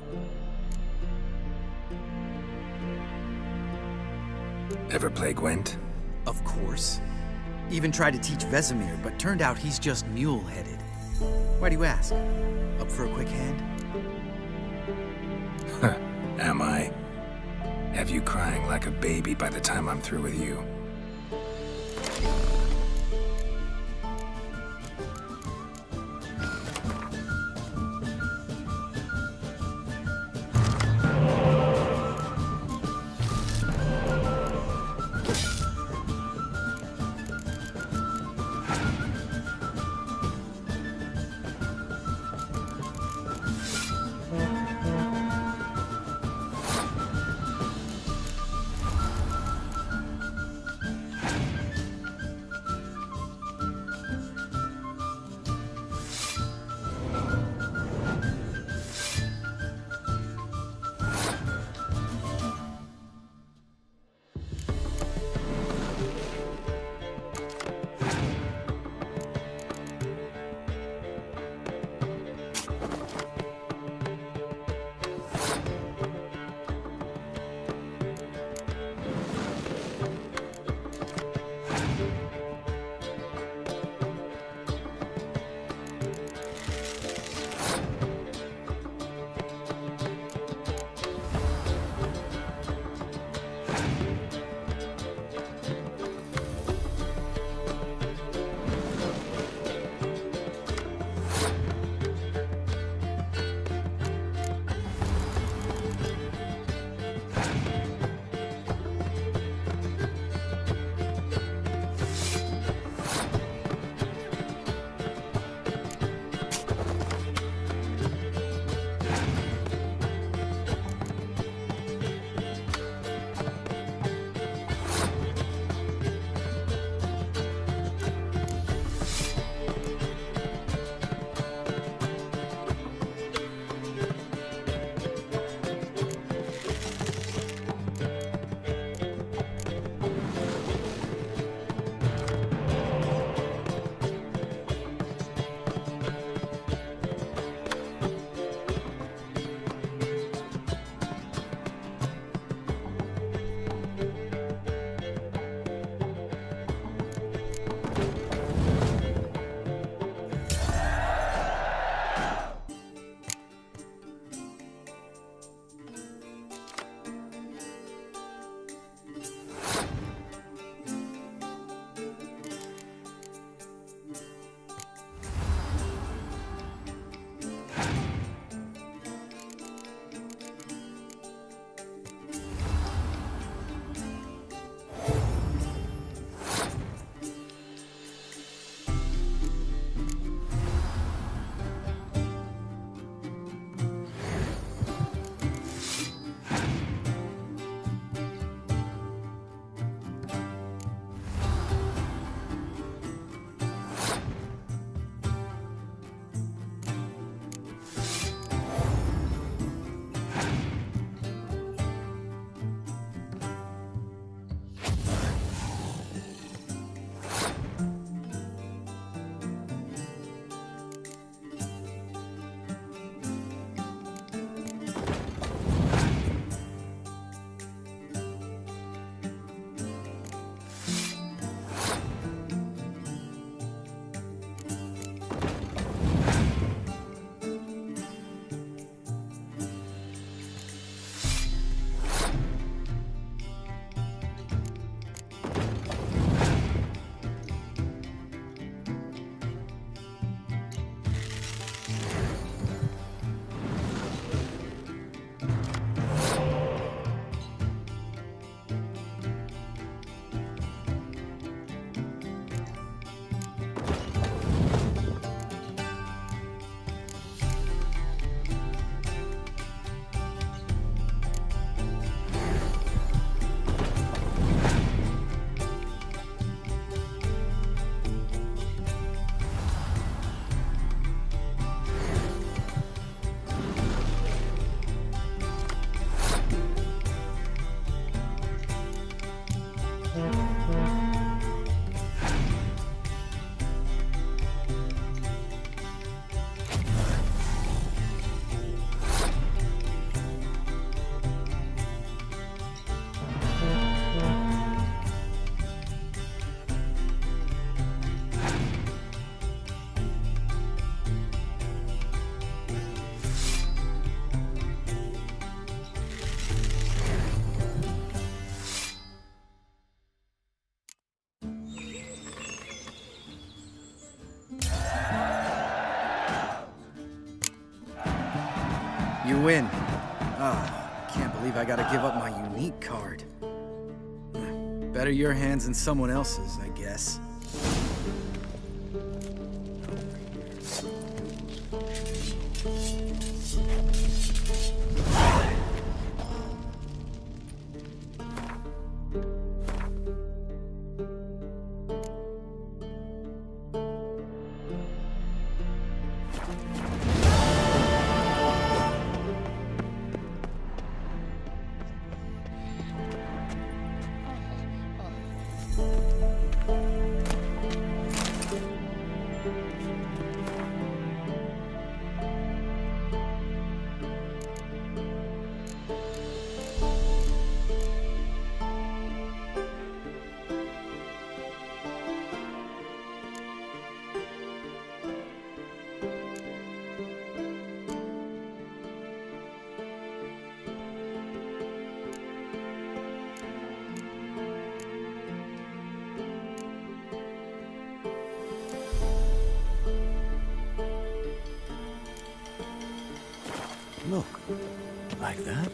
Ever play Gwent? Of course. Even tried to teach Vesemir, but turned out he's just mule-headed. Why do you ask? Up for a quick hand? Am I? Have you crying like a baby by the time I'm through with you? You win. Ah, I can't believe I gotta give up my unique card. Better your hands than someone else's, I guess. Look, like that?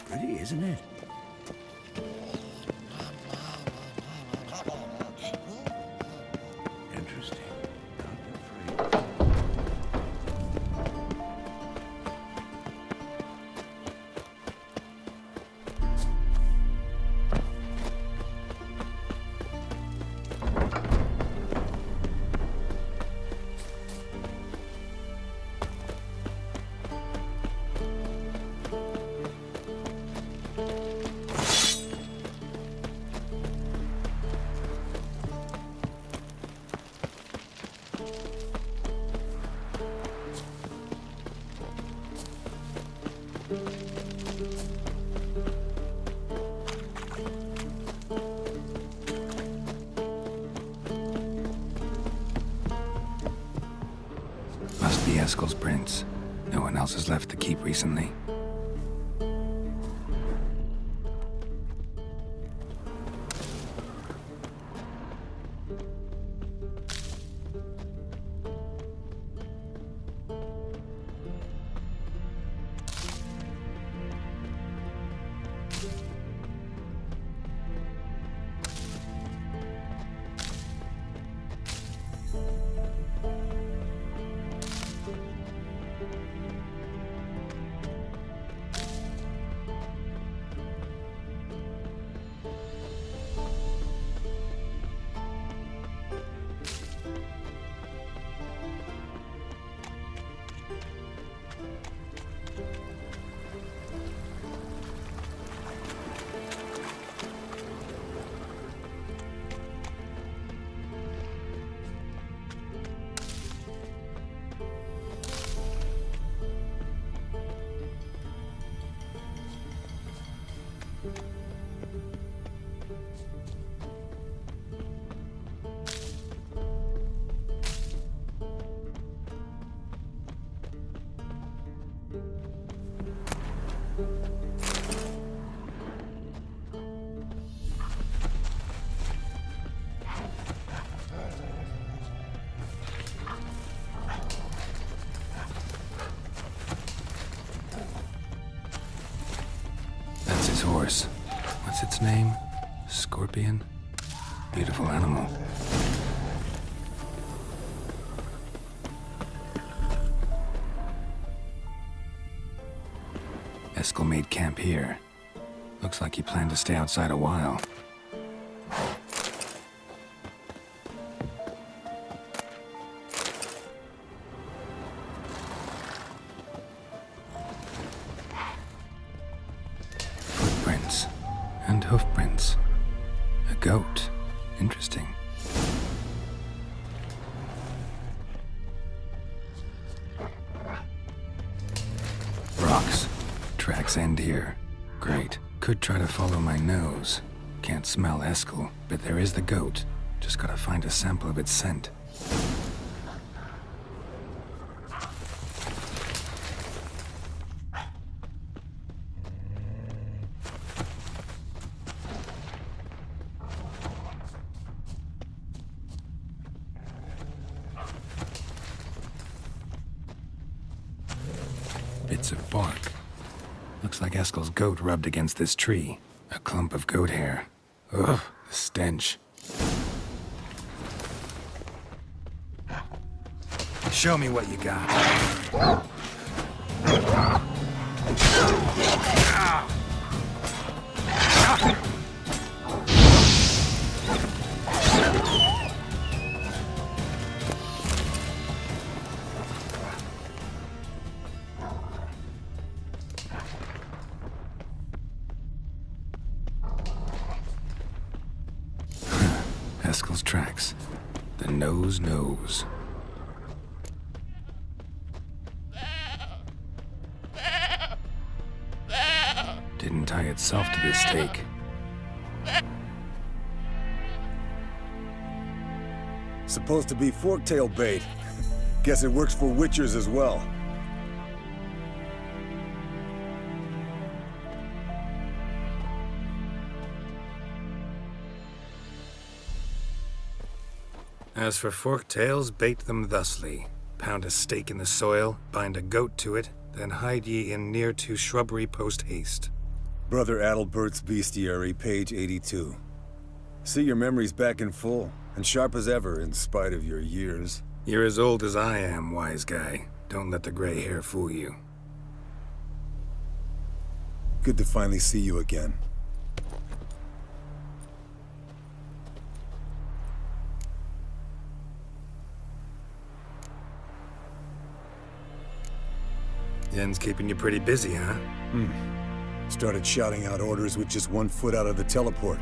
Pretty, isn't it? Interesting. Not afraid. Must be Eskel's prints. No one else has left the keep recently. Horse. What's its name? Scorpion? Beautiful animal. Eskel made camp here. Looks like he planned to stay outside a while. And hoofprints. A goat. Interesting. Rocks. Tracks end here. Great. Could try to follow my nose. Can't smell Eskel, but there is the goat. Just gotta find a sample of its scent. Bits of bark. Looks like Eskel's goat rubbed against this tree. A clump of goat hair. Ugh, the stench. Show me what you got. Eskel's tracks. The nose knows. Didn't tie itself to this stake. Supposed to be forktail bait. Guess it works for witchers as well. As for forktails, bait them thusly. Pound a stake in the soil, bind a goat to it, then hide ye in near to shrubbery post haste. Brother Adalbert's Bestiary, page 82. See your memories back in full, and sharp as ever in spite of your years. You're as old as I am, wise guy. Don't let the gray hair fool you. Good to finally see you again. Yen's keeping you pretty busy, huh? Started shouting out orders with just 1 foot out of the teleport.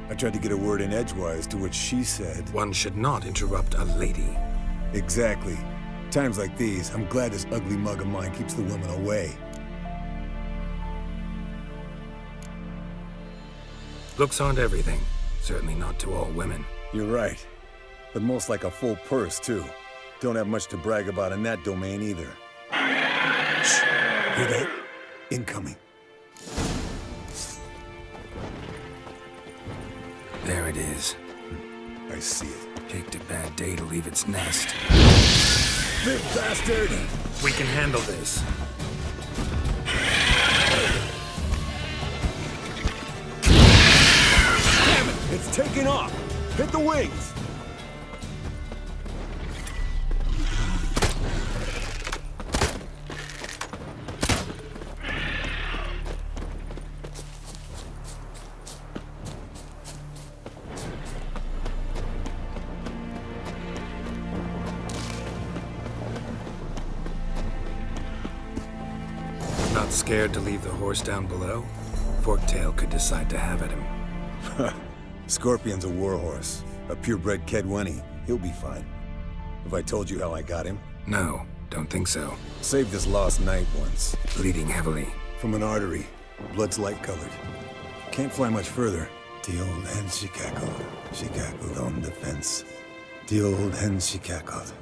I tried to get a word in edgewise, to which she said... One should not interrupt a lady. Exactly. Times like these, I'm glad this ugly mug of mine keeps the women away. Looks aren't everything. Certainly not to all women. You're right. But most like a full purse, too. Don't have much to brag about in that domain, either. Shh! Hear that? Incoming. There it is. I see it. Picked a bad day to leave its nest. Big bastard! We can handle this. Damn it! It's taking off! Hit the wings! Not scared to leave the horse down below? Forktail could decide to have at him. Scorpion's a warhorse. A purebred Kedwenny. He'll be fine. Have I told you how I got him? No, don't think so. Saved this lost knight once. Bleeding heavily. From an artery. Blood's light-colored. Can't fly much further. The old hen she cackled. She cackled on the fence. The old hen she cackled.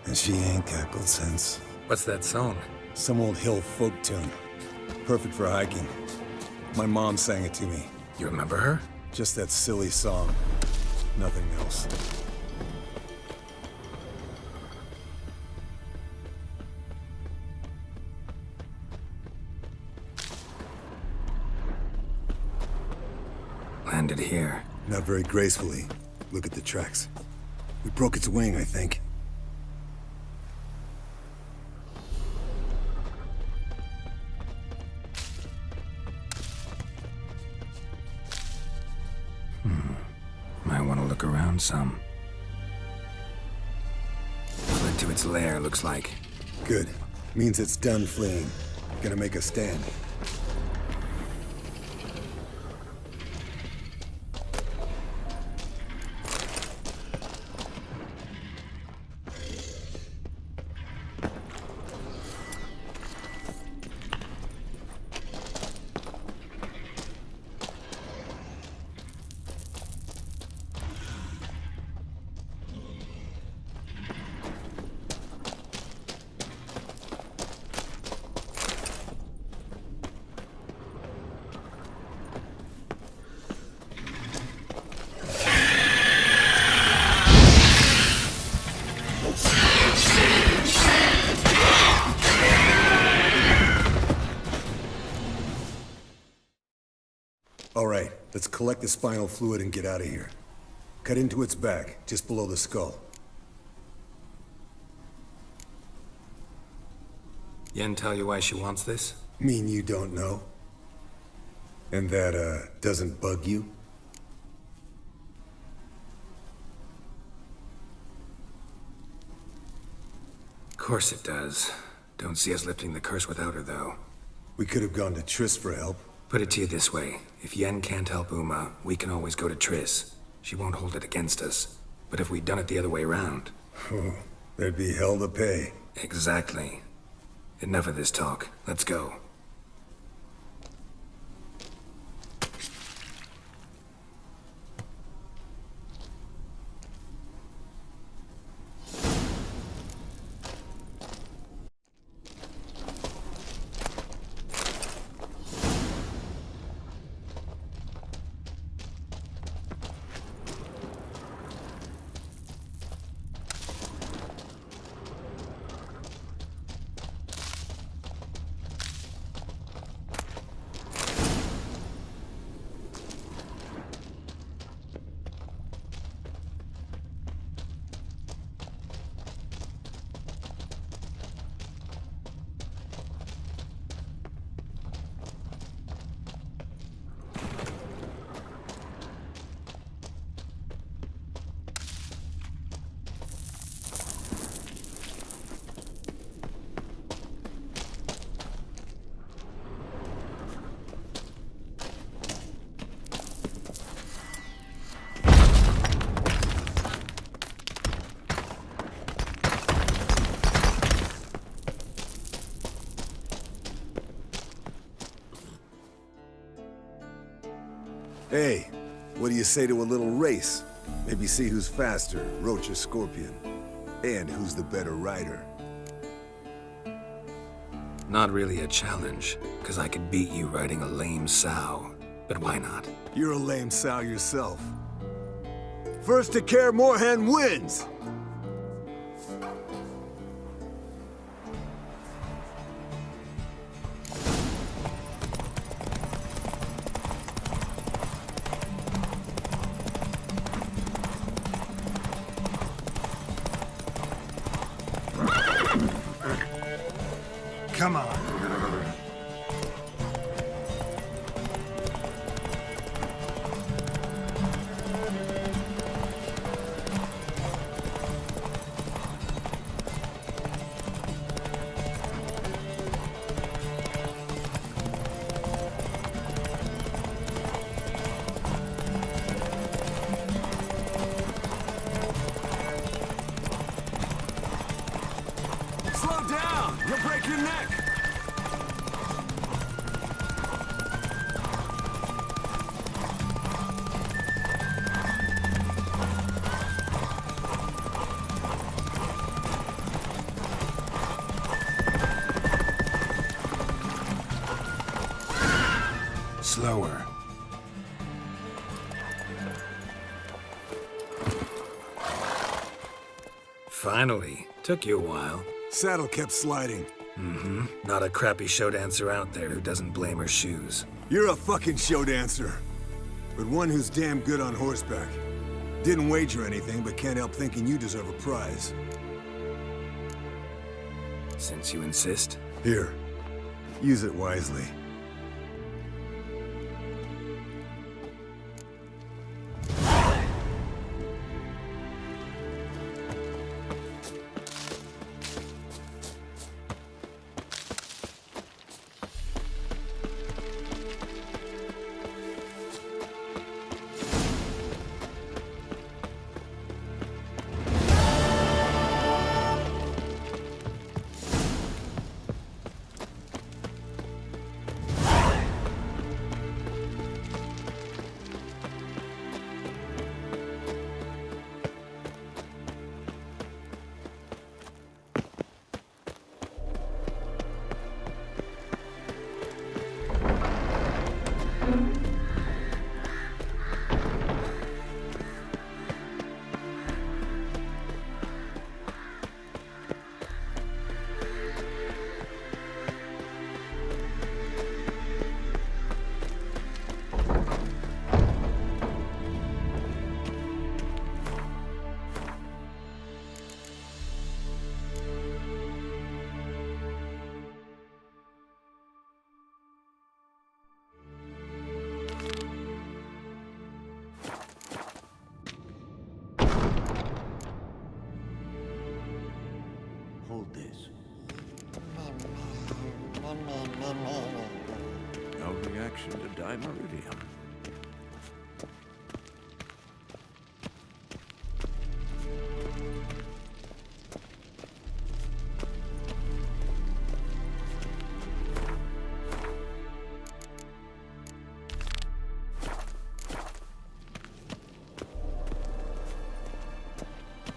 And she ain't cackled since. What's that song? Some old hill folk tune. Perfect for hiking. My mom sang it to me. You remember her? Just that silly song. Nothing else. Landed here. Not very gracefully. Look at the tracks. We broke its wing, I think. Might want to look around some. Fled to its lair, looks like. Good. Means it's done fleeing. Gonna make a stand. All right, let's collect the spinal fluid and get out of here. Cut into its back, just below the skull. Yen tell you why she wants this? Mean you don't know? And that, doesn't bug you? Of course it does. Don't see us lifting the curse without her, though. We could have gone to Triss for help. Put it to you this way. If Yen can't help Uma, we can always go to Triss. She won't hold it against us. But if we'd done it the other way around... Oh, there'd be hell to pay. Exactly. Enough of this talk. Let's go. Hey, what do you say to a little race? Maybe see who's faster, Roach or Scorpion. And who's the better rider. Not really a challenge, because I could beat you riding a lame sow. But why not? You're a lame sow yourself. First to Kaer Morhen wins! Come on. Slow down! You'll break your neck! Slower. Finally. Took you a while. Saddle kept sliding. Mm-hmm. Not a crappy show dancer out there who doesn't blame her shoes. You're a fucking show dancer. But one who's damn good on horseback. Didn't wager anything, but can't help thinking you deserve a prize. Since you insist. Here. Use it wisely. No reaction to dimeridium.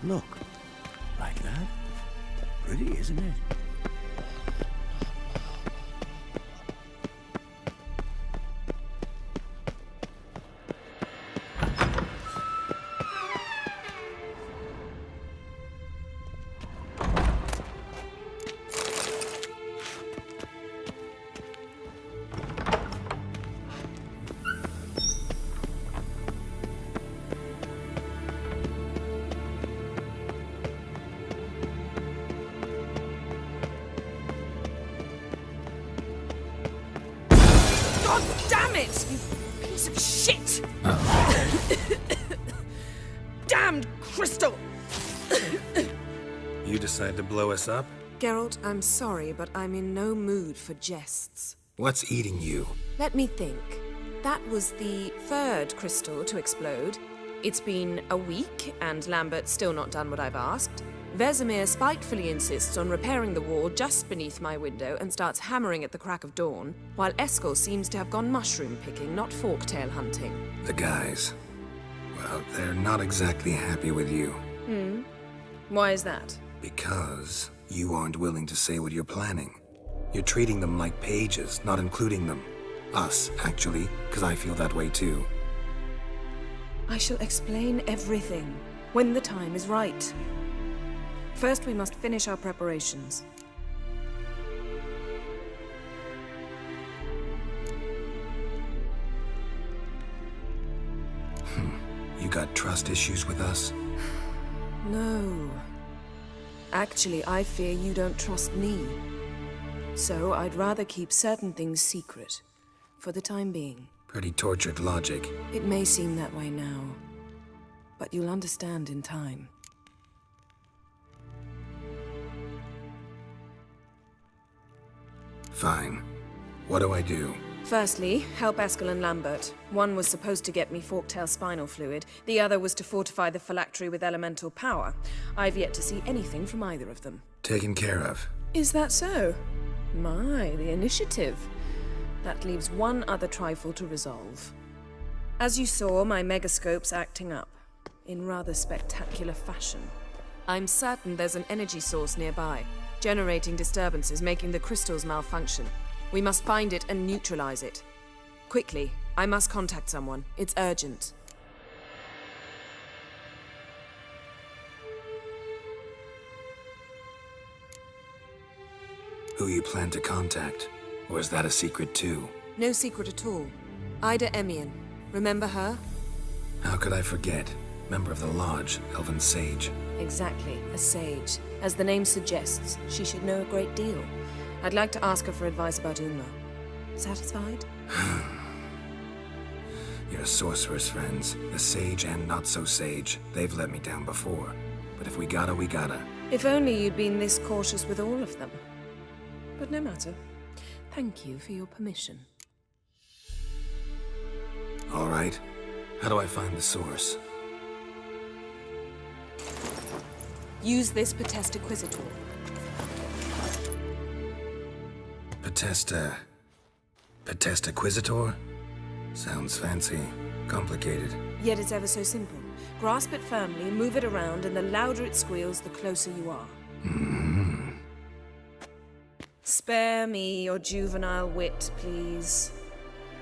Look, like that. Pretty, isn't it? Damn it, you piece of shit! Damned crystal! You decide to blow us up? Geralt, I'm sorry, but I'm in no mood for jests. What's eating you? Let me think. That was the third crystal to explode. It's been a week, and Lambert's still not done what I've asked. Vesemir spitefully insists on repairing the wall just beneath my window and starts hammering at the crack of dawn, while Eskel seems to have gone mushroom picking, not forktail hunting. The guys. Well, they're not exactly happy with you. Why is that? Because you aren't willing to say what you're planning. You're treating them like pages, not including them. Us, actually, because I feel that way too. I shall explain everything when the time is right. First, we must finish our preparations. You got trust issues with us? No. Actually, I fear you don't trust me. So I'd rather keep certain things secret, for the time being. Pretty tortured logic. It may seem that way now, but you'll understand in time. Fine. What do I do? Firstly, help Eskel and Lambert. One was supposed to get me forktail spinal fluid, the other was to fortify the phylactery with elemental power. I've yet to see anything from either of them. Taken care of. Is that so? My, the initiative. That leaves one other trifle to resolve. As you saw, my megascope's acting up, in rather spectacular fashion. I'm certain there's an energy source nearby, generating disturbances, making the crystals malfunction. We must find it and neutralize it. Quickly, I must contact someone. It's urgent. Who you plan to contact? Or is that a secret too? No secret at all. Emperor Emhyr. Remember her? How could I forget? Member of the Lodge, Elven sage. Exactly, a sage. As the name suggests, she should know a great deal. I'd like to ask her for advice about Uma. Satisfied? Your sorceress friends, the sage and not-so-sage, they've let me down before. But if we gotta, we gotta. If only you'd been this cautious with all of them. But no matter. Thank you for your permission. All right. How do I find the source? Use this Potesta Quisitor. Potesta Quisitor? Sounds fancy. Complicated. Yet it's ever so simple. Grasp it firmly, move it around, and the louder it squeals, the closer you are. Spare me your juvenile wit, please.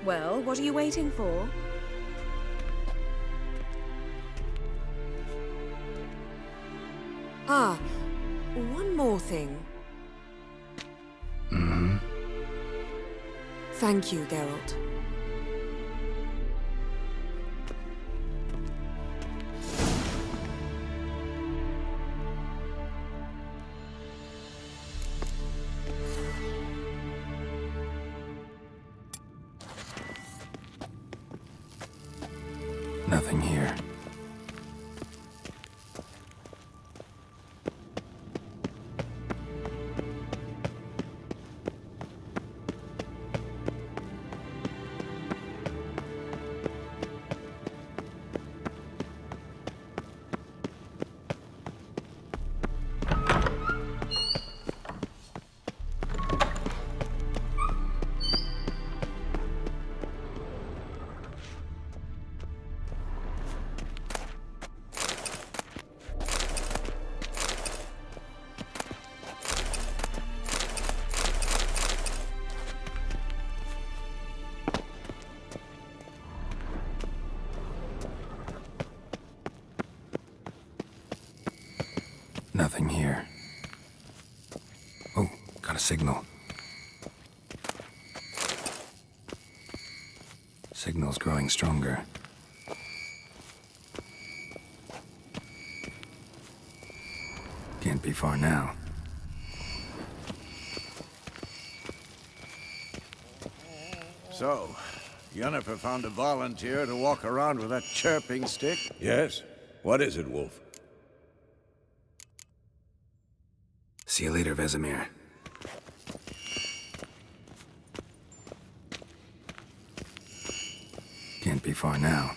Well, what are you waiting for? Ah, one more thing. Thank you, Geralt. Nothing here. Nothing here. Oh, got a signal. Signal's growing stronger. Can't be far now. So, Yennefer found a volunteer to walk around with that chirping stick? Yes. What is it, Wolf? See you later, Vesemir. Can't be far now.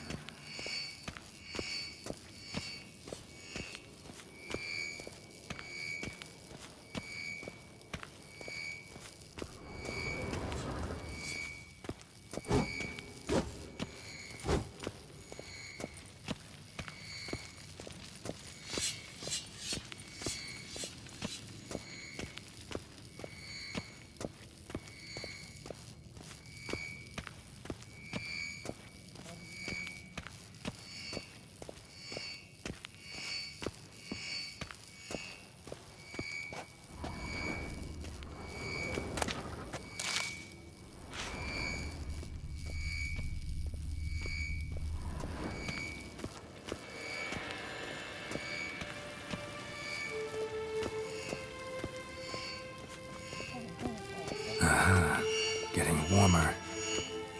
Getting warmer.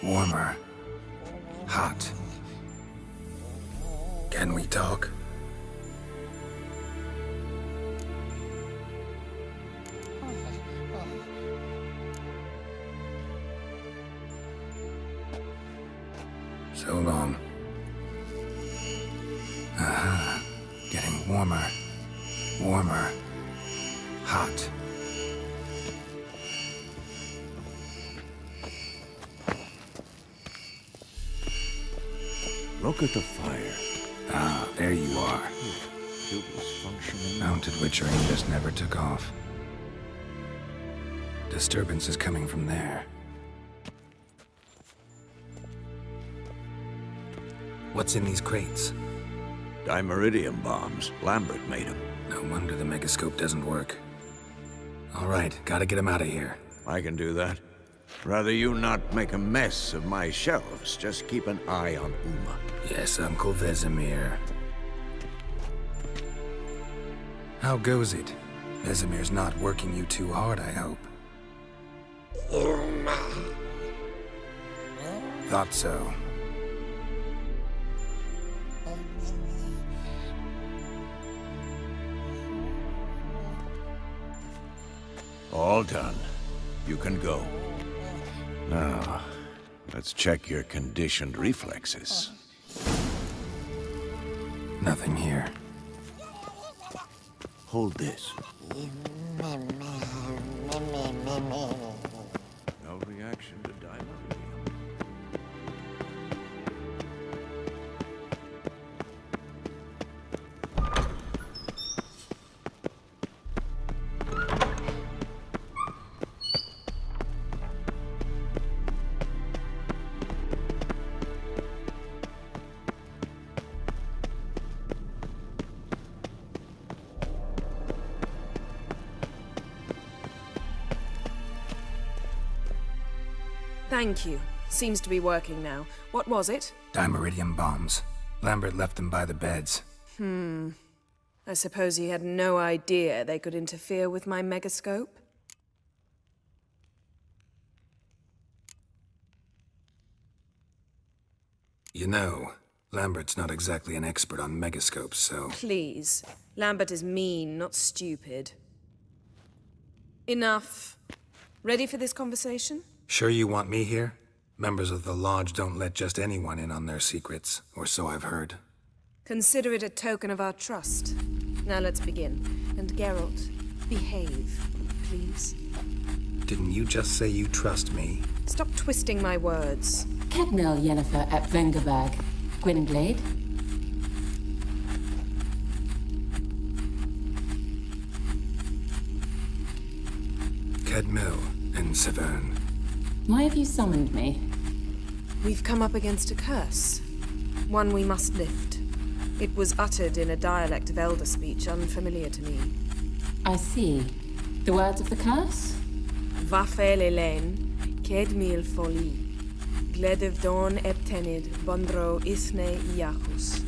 Warmer. Hot. Can we talk? So long. Getting warmer. Warmer. Hot. Look at the fire. Ah, there you are. It was functioning. Mounted witchering just never took off. Disturbance is coming from there. What's in these crates? Dimeridium bombs. Lambert made them. No wonder the megascope doesn't work. All right, gotta get him out of here. I can do that. Rather you not make a mess of my shelves. Just keep an eye on Uma. Yes, Uncle Vesemir. How goes it? Vesemir's not working you too hard, I hope. Thought so. All done. You can go. Now, let's check your conditioned reflexes. Nothing here. Hold this. No reaction to dimeridium. Thank you. Seems to be working now. What was it? Dimeridium bombs. Lambert left them by the beds. I suppose he had no idea they could interfere with my megascope? You know, Lambert's not exactly an expert on megascopes, so... Please. Lambert is mean, not stupid. Enough. Ready for this conversation? Sure you want me here? Members of the Lodge don't let just anyone in on their secrets, or so I've heard. Consider it a token of our trust. Now let's begin. And Geralt, behave, please. Didn't you just say you trust me? Stop twisting my words. Cadnel Yennefer at Vengerberg. Gwynglade. Cadmil and Severn. Why have you summoned me? We've come up against a curse. One we must lift. It was uttered in a dialect of Elder speech unfamiliar to me. I see. The words of the curse? Vafel Elaine, Kedmil Foli, Gledev Don Eptenid, Bondro Isne Iachus.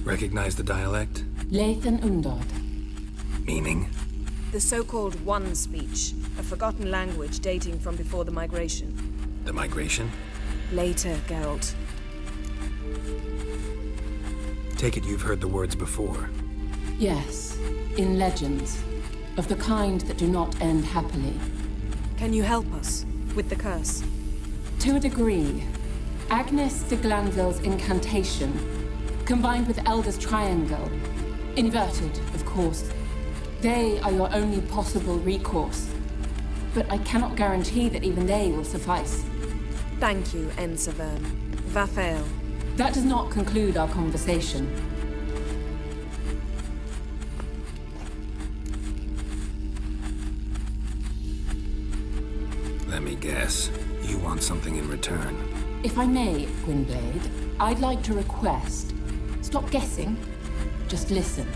Recognize the dialect? Lathan Undod. Meaning? The so-called One speech, a forgotten language dating from before the migration. The migration? Later, Geralt. Take it you've heard the words before. Yes, in legends. Of the kind that do not end happily. Can you help us with the curse? To a degree. Agnes de Glanville's incantation, combined with Elder's triangle, inverted, of course. They are your only possible recourse. But I cannot guarantee that even they will suffice. Thank you, Ensavern. Vafel. That does not conclude our conversation. Let me guess. You want something in return. If I may, Gwynblade, I'd like to request. Stop guessing. Just listen.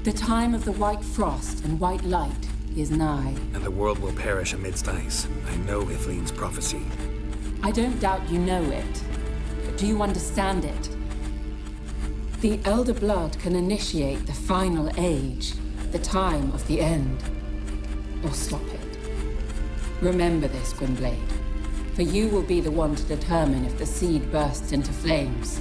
The time of the white frost and white light is nigh. And the world will perish amidst ice. I know Ithleen's prophecy. I don't doubt you know it. But do you understand it? The Elder Blood can initiate the final age, the time of the end. Or stop it. Remember this, Gwynblade. For you will be the one to determine if the seed bursts into flames.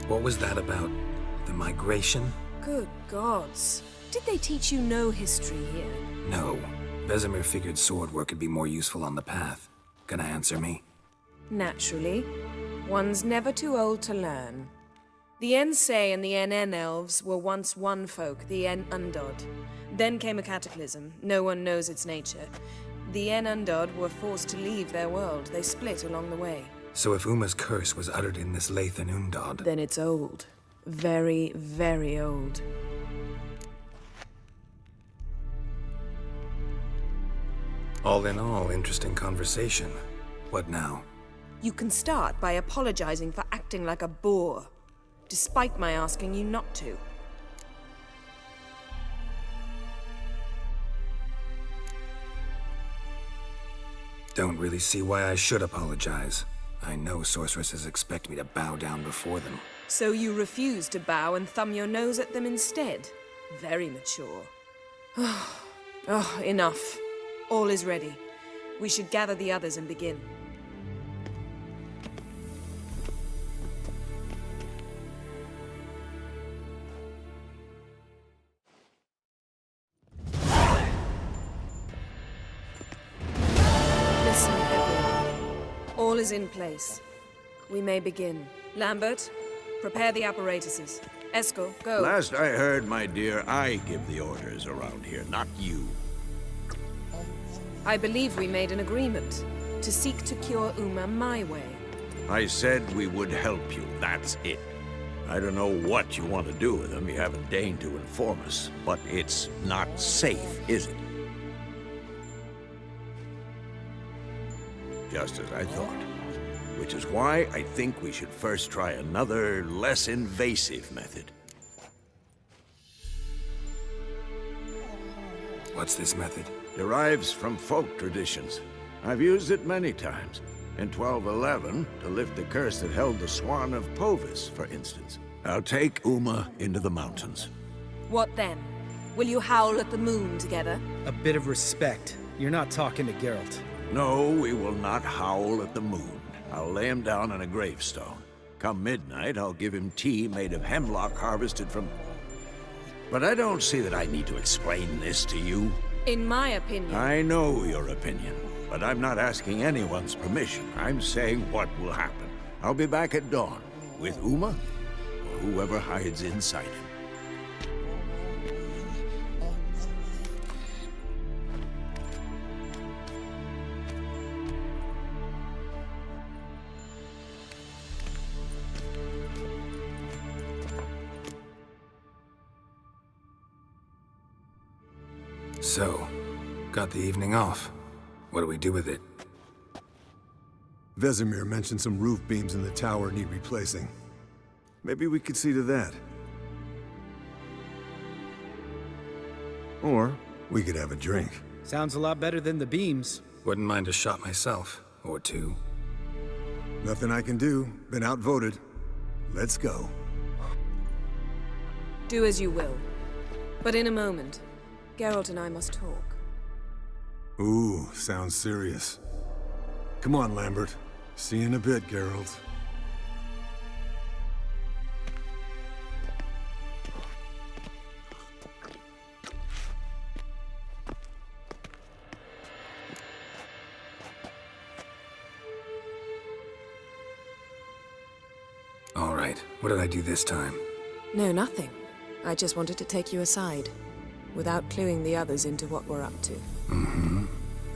What was that about? The migration? Good gods. Did they teach you no history here? No. Vesemir figured sword work could be more useful on the path. Gonna answer me? Naturally. One's never too old to learn. The Ensay and the NN elves were once one folk, the En Undod. Then came a cataclysm. No one knows its nature. The En Undod were forced to leave their world. They split along the way. So if Uma's curse was uttered in this Lathan Undod... Then it's old. Very, very old. All in all, interesting conversation. What now? You can start by apologizing for acting like a boor, despite my asking you not to. Don't really see why I should apologize. I know sorceresses expect me to bow down before them. So you refuse to bow and thumb your nose at them instead? Very mature. Oh, enough. All is ready. We should gather the others and begin. Listen, everyone. All is in place. We may begin. Lambert, prepare the apparatuses. Eskel, go. Last I heard, my dear, I give the orders around here, not you. I believe we made an agreement to seek to cure Uma my way. I said we would help you, that's it. I don't know what you want to do with them, you haven't deigned to inform us, but it's not safe, is it? Just as I thought. Which is why I think we should first try another, less invasive method. What's this method? Derives from folk traditions. I've used it many times. In 1211, to lift the curse that held the Swan of Povis, for instance. I'll take Uma into the mountains. What then? Will you howl at the moon together? A bit of respect. You're not talking to Geralt. No, we will not howl at the moon. I'll lay him down on a gravestone. Come midnight, I'll give him tea made of hemlock harvested from... But I don't see that I need to explain this to you. In my opinion... I know your opinion, but I'm not asking anyone's permission. I'm saying what will happen. I'll be back at dawn, with Uma, or whoever hides inside him. So, got the evening off. What do we do with it? Vesemir mentioned some roof beams in the tower need replacing. Maybe we could see to that. Or we could have a drink. Sounds a lot better than the beams. Wouldn't mind a shot myself, or two. Nothing I can do. Been outvoted. Let's go. Do as you will. But in a moment, Geralt and I must talk. Ooh, sounds serious. Come on, Lambert. See you in a bit, Geralt. All right, what did I do this time? No, nothing. I just wanted to take you aside, without cluing the others into what we're up to. Mm-hmm.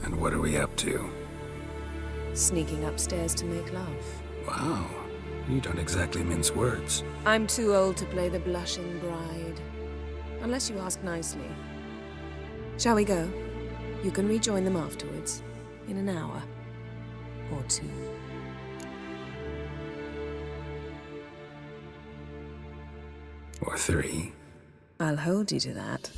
And what are we up to? Sneaking upstairs to make love. Wow, you don't exactly mince words. I'm too old to play the blushing bride. Unless you ask nicely. Shall we go? You can rejoin them afterwards. In an hour. Or two. Or three. I'll hold you to that.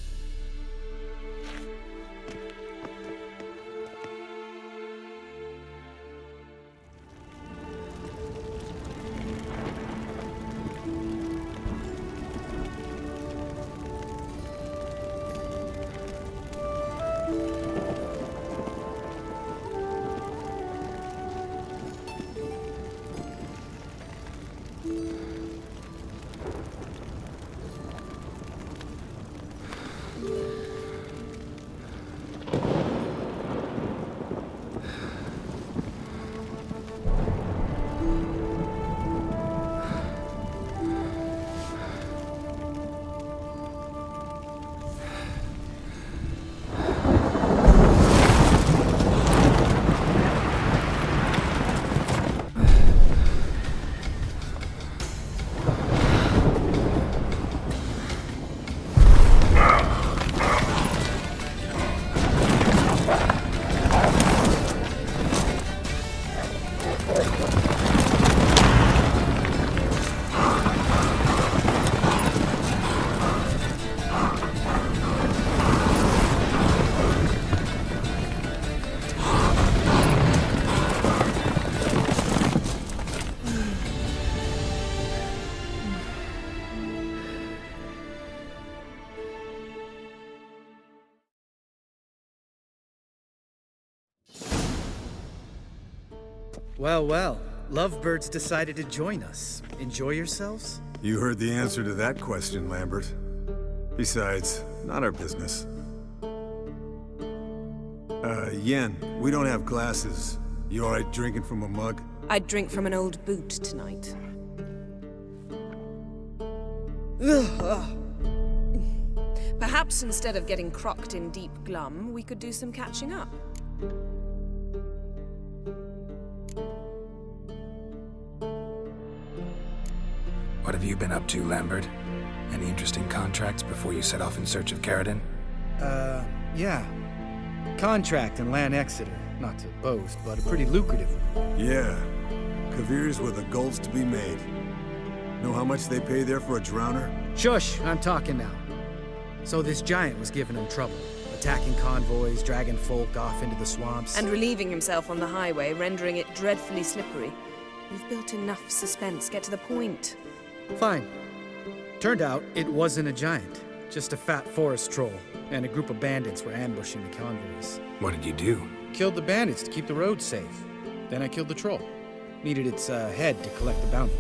Well, well. Lovebirds decided to join us. Enjoy yourselves? You heard the answer to that question, Lambert. Besides, not our business. Yen, we don't have glasses. You alright drinking from a mug? I'd drink from an old boot tonight. Perhaps instead of getting crocked in deep glum, we could do some catching up. What have you been up to, Lambert? Any interesting contracts before you set off in search of Caradon? Yeah. Contract in Lan Exeter. Not to boast, but a pretty lucrative one. Yeah. Kavir's were the golds to be made. Know how much they pay there for a drowner? Shush! I'm talking now. So this giant was giving him trouble. Attacking convoys, dragging folk off into the swamps. And relieving himself on the highway, rendering it dreadfully slippery. You've built enough suspense. Get to the point. Fine. Turned out it wasn't a giant. Just a fat forest troll. And a group of bandits were ambushing the convoys. What did you do? Killed the bandits to keep the road safe. Then I killed the troll. Needed its head to collect the bounty.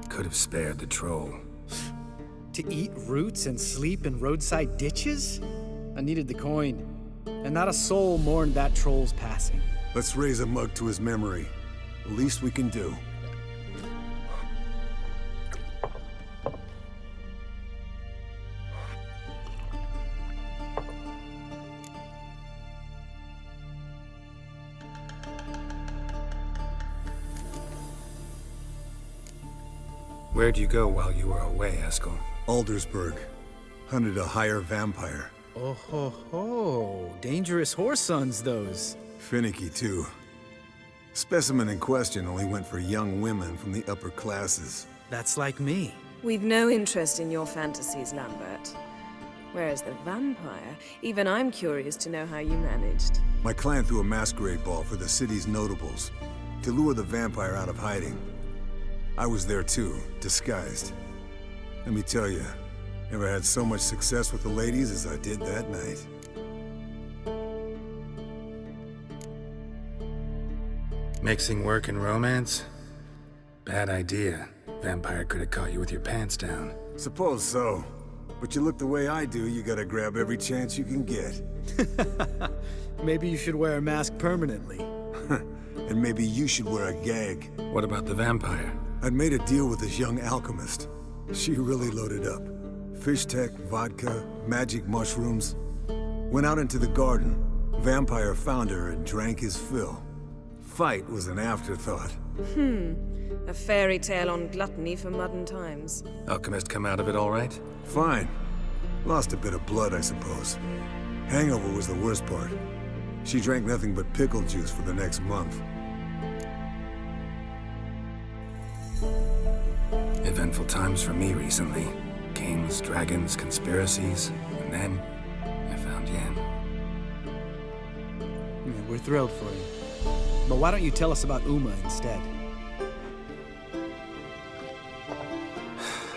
Could have spared the troll. To eat roots and sleep in roadside ditches? I needed the coin. And not a soul mourned that troll's passing. Let's raise a mug to his memory. The least we can do. Where'd you go while you were away, Eskel? Aldersburg. Hunted a higher vampire. Oh ho ho. Dangerous whoresons, those. Finicky, too. Specimen in question only went for young women from the upper classes. That's like me. We've no interest in your fantasies, Lambert. Whereas the vampire, even I'm curious to know how you managed. My clan threw a masquerade ball for the city's notables to lure the vampire out of hiding. I was there too, disguised. Let me tell you, never had so much success with the ladies as I did that night. Mixing work and romance? Bad idea. Vampire could have caught you with your pants down. Suppose so. But you look the way I do, you gotta grab every chance you can get. Maybe you should wear a mask permanently. And maybe you should wear a gag. What about the vampire? I'd made a deal with this young alchemist. She really loaded up. Fish tech, vodka, magic mushrooms. Went out into the garden. Vampire found her and drank his fill. Fight was an afterthought. A fairy tale on gluttony for modern times. Alchemist come out of it all right? Fine. Lost a bit of blood, I suppose. Hangover was the worst part. She drank nothing but pickle juice for the next month. Eventful times for me recently. Kings, dragons, conspiracies, and then I found Yen. Yeah, we're thrilled for you. But why don't you tell us about Uma instead?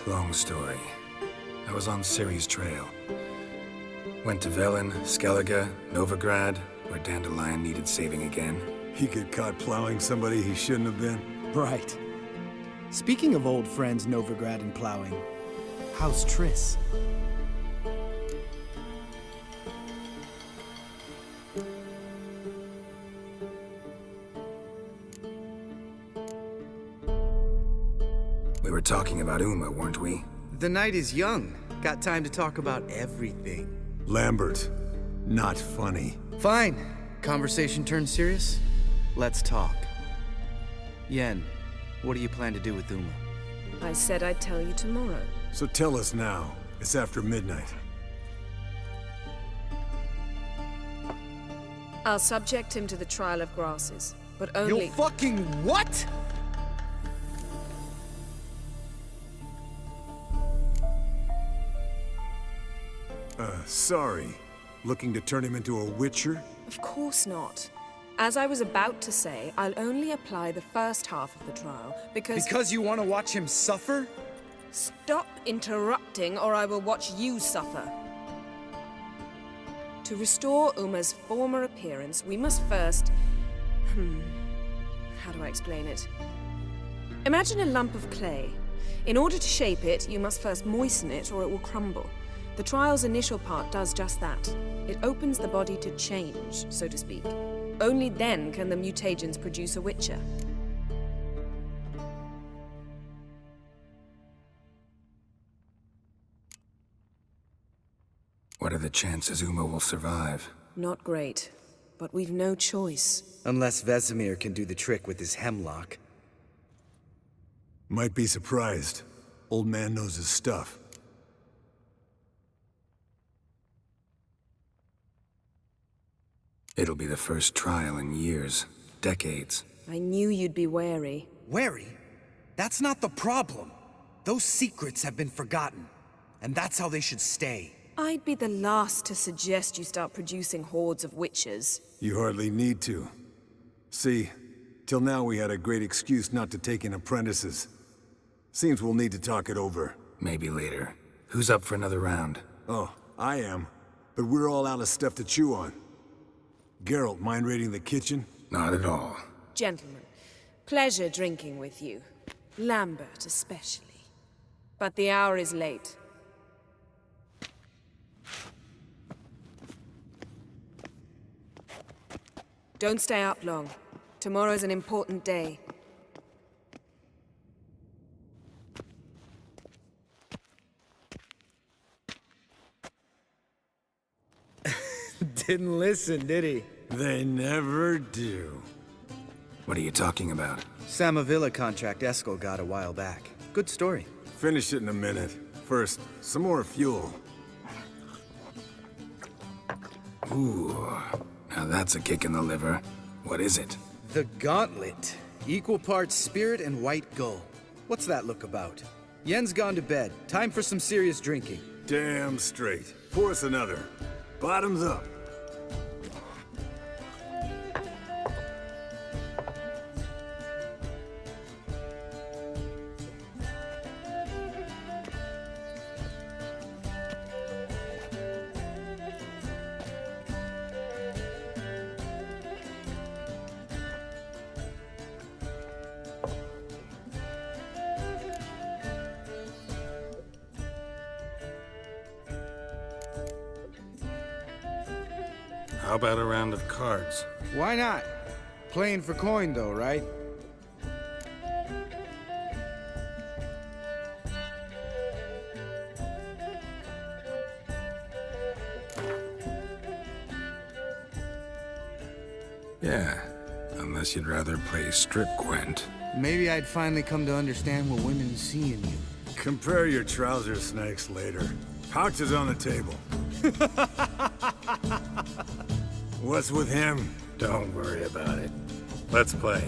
Long story. I was on Ciri's trail. Went to Velen, Skellige, Novigrad, where Dandelion needed saving again. He got caught plowing somebody he shouldn't have been. Right. Speaking of old friends Novigrad and plowing, how's Triss? We were talking about Uma, weren't we? The night is young. Got time to talk about everything. Lambert, not funny. Fine. Conversation turned serious? Let's talk. Yen, what do you plan to do with Uma? I said I'd tell you tomorrow. So tell us now. It's after midnight. I'll subject him to the trial of grasses, but only— You fucking what?! Sorry. Looking to turn him into a witcher? Of course not. As I was about to say, I'll only apply the first half of the trial, because— Because you want to watch him suffer? Stop interrupting, or I will watch you suffer. To restore Uma's former appearance, we must first— how do I explain it? Imagine a lump of clay. In order to shape it, you must first moisten it, or it will crumble. The trial's initial part does just that. It opens the body to change, so to speak. Only then can the mutagens produce a witcher. What are the chances Uma will survive? Not great, but we've no choice. Unless Vesemir can do the trick with his hemlock. Might be surprised. Old man knows his stuff. It'll be the first trial in years, decades. I knew you'd be wary. Wary? That's not the problem. Those secrets have been forgotten, and that's how they should stay. I'd be the last to suggest you start producing hordes of witches. You hardly need to. See, till now we had a great excuse not to take in apprentices. Seems we'll need to talk it over. Maybe later. Who's up for another round? Oh, I am. But we're all out of stuff to chew on. Geralt, mind raiding the kitchen? Not at all. Gentlemen, pleasure drinking with you. Lambert especially. But the hour is late. Don't stay up long. Tomorrow's an important day. Didn't listen, did he? They never do. What are you talking about? Samavilla contract Eskel got a while back. Good story. Finish it in a minute. First, some more fuel. Ooh, now that's a kick in the liver. What is it? The Gauntlet. Equal parts spirit and white gull. What's that look about? Yen's gone to bed. Time for some serious drinking. Damn straight. Pour us another. Bottoms up. How about a round of cards? Why not? Playing for coin though, right? Yeah, unless you'd rather play strip Gwent. Maybe I'd finally come to understand what women see in you. Compare your trouser snakes later. Pouch is on the table. What's with him? Don't worry about it. Let's play.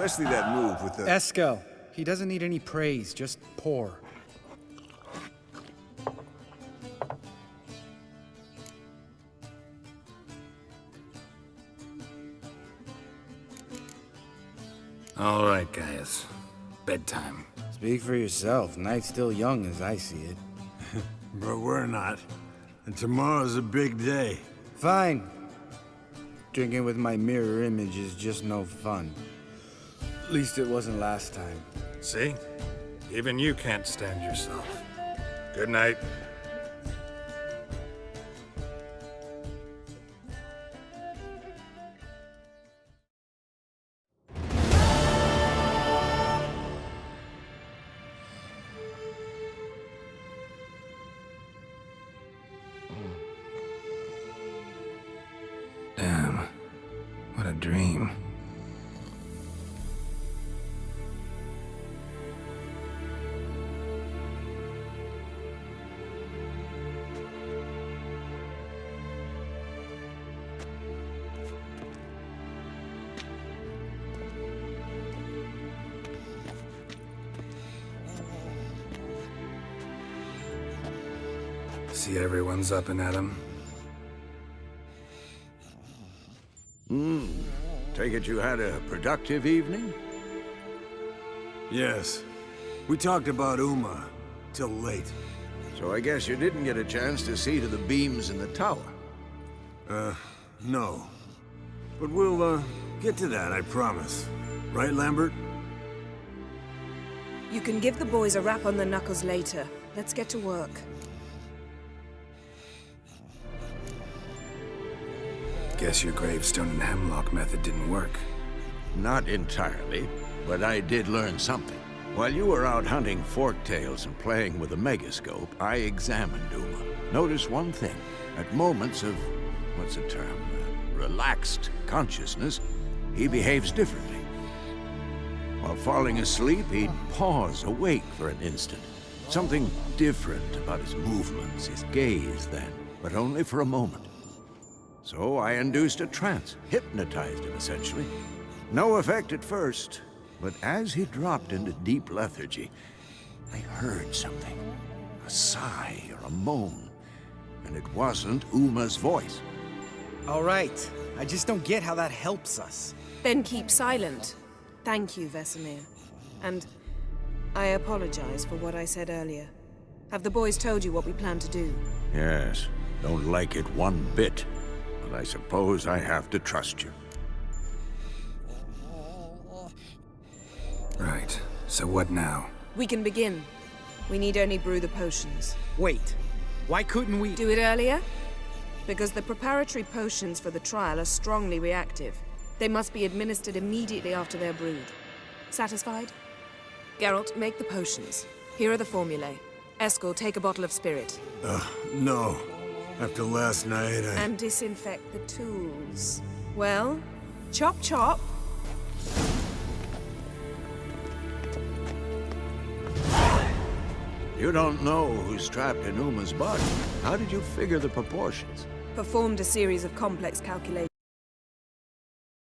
Especially that move with the... Eskel. He doesn't need any praise, just pour. All right, Gaius. Bedtime. Speak for yourself. Night's still young as I see it. But we're not. And tomorrow's a big day. Fine. Drinking with my mirror image is just no fun. At least it wasn't last time. See? Even you can't stand yourself. Good night. Damn. What a dream. See everyone's up and at 'em. Take it you had a productive evening? Yes. We talked about Uma till late. So I guess you didn't get a chance to see to the beams in the tower. No. But we'll, get to that, I promise. Right, Lambert? You can give the boys a rap on the knuckles later. Let's get to work. Guess your gravestone and hemlock method didn't work. Not entirely, but I did learn something. While you were out hunting forktails and playing with a megascope, I examined Uma. Notice one thing. At moments of, what's the term, relaxed consciousness, he behaves differently. While falling asleep, he'd pause, awake for an instant. Something different about his movements, his gaze then, but only for a moment. So I induced a trance, hypnotized him essentially. No effect at first, but as he dropped into deep lethargy, I heard something. A sigh or a moan. And it wasn't Uma's voice. All right. I just don't get how that helps us. Then keep silent. Thank you, Vesemir. And I apologize for what I said earlier. Have the boys told you what we plan to do? Yes, don't like it one bit. But I suppose I have to trust you. Right. So what now? We can begin. We need only brew the potions. Wait. Why couldn't we... Do it earlier? Because the preparatory potions for the trial are strongly reactive. They must be administered immediately after they're brewed. Satisfied? Geralt, make the potions. Here are the formulae. Eskel, take a bottle of spirit. No. After last night, And disinfect the tools. Well, chop chop. You don't know who's trapped in Uma's body. How did you figure the proportions? Performed a series of complex calculations.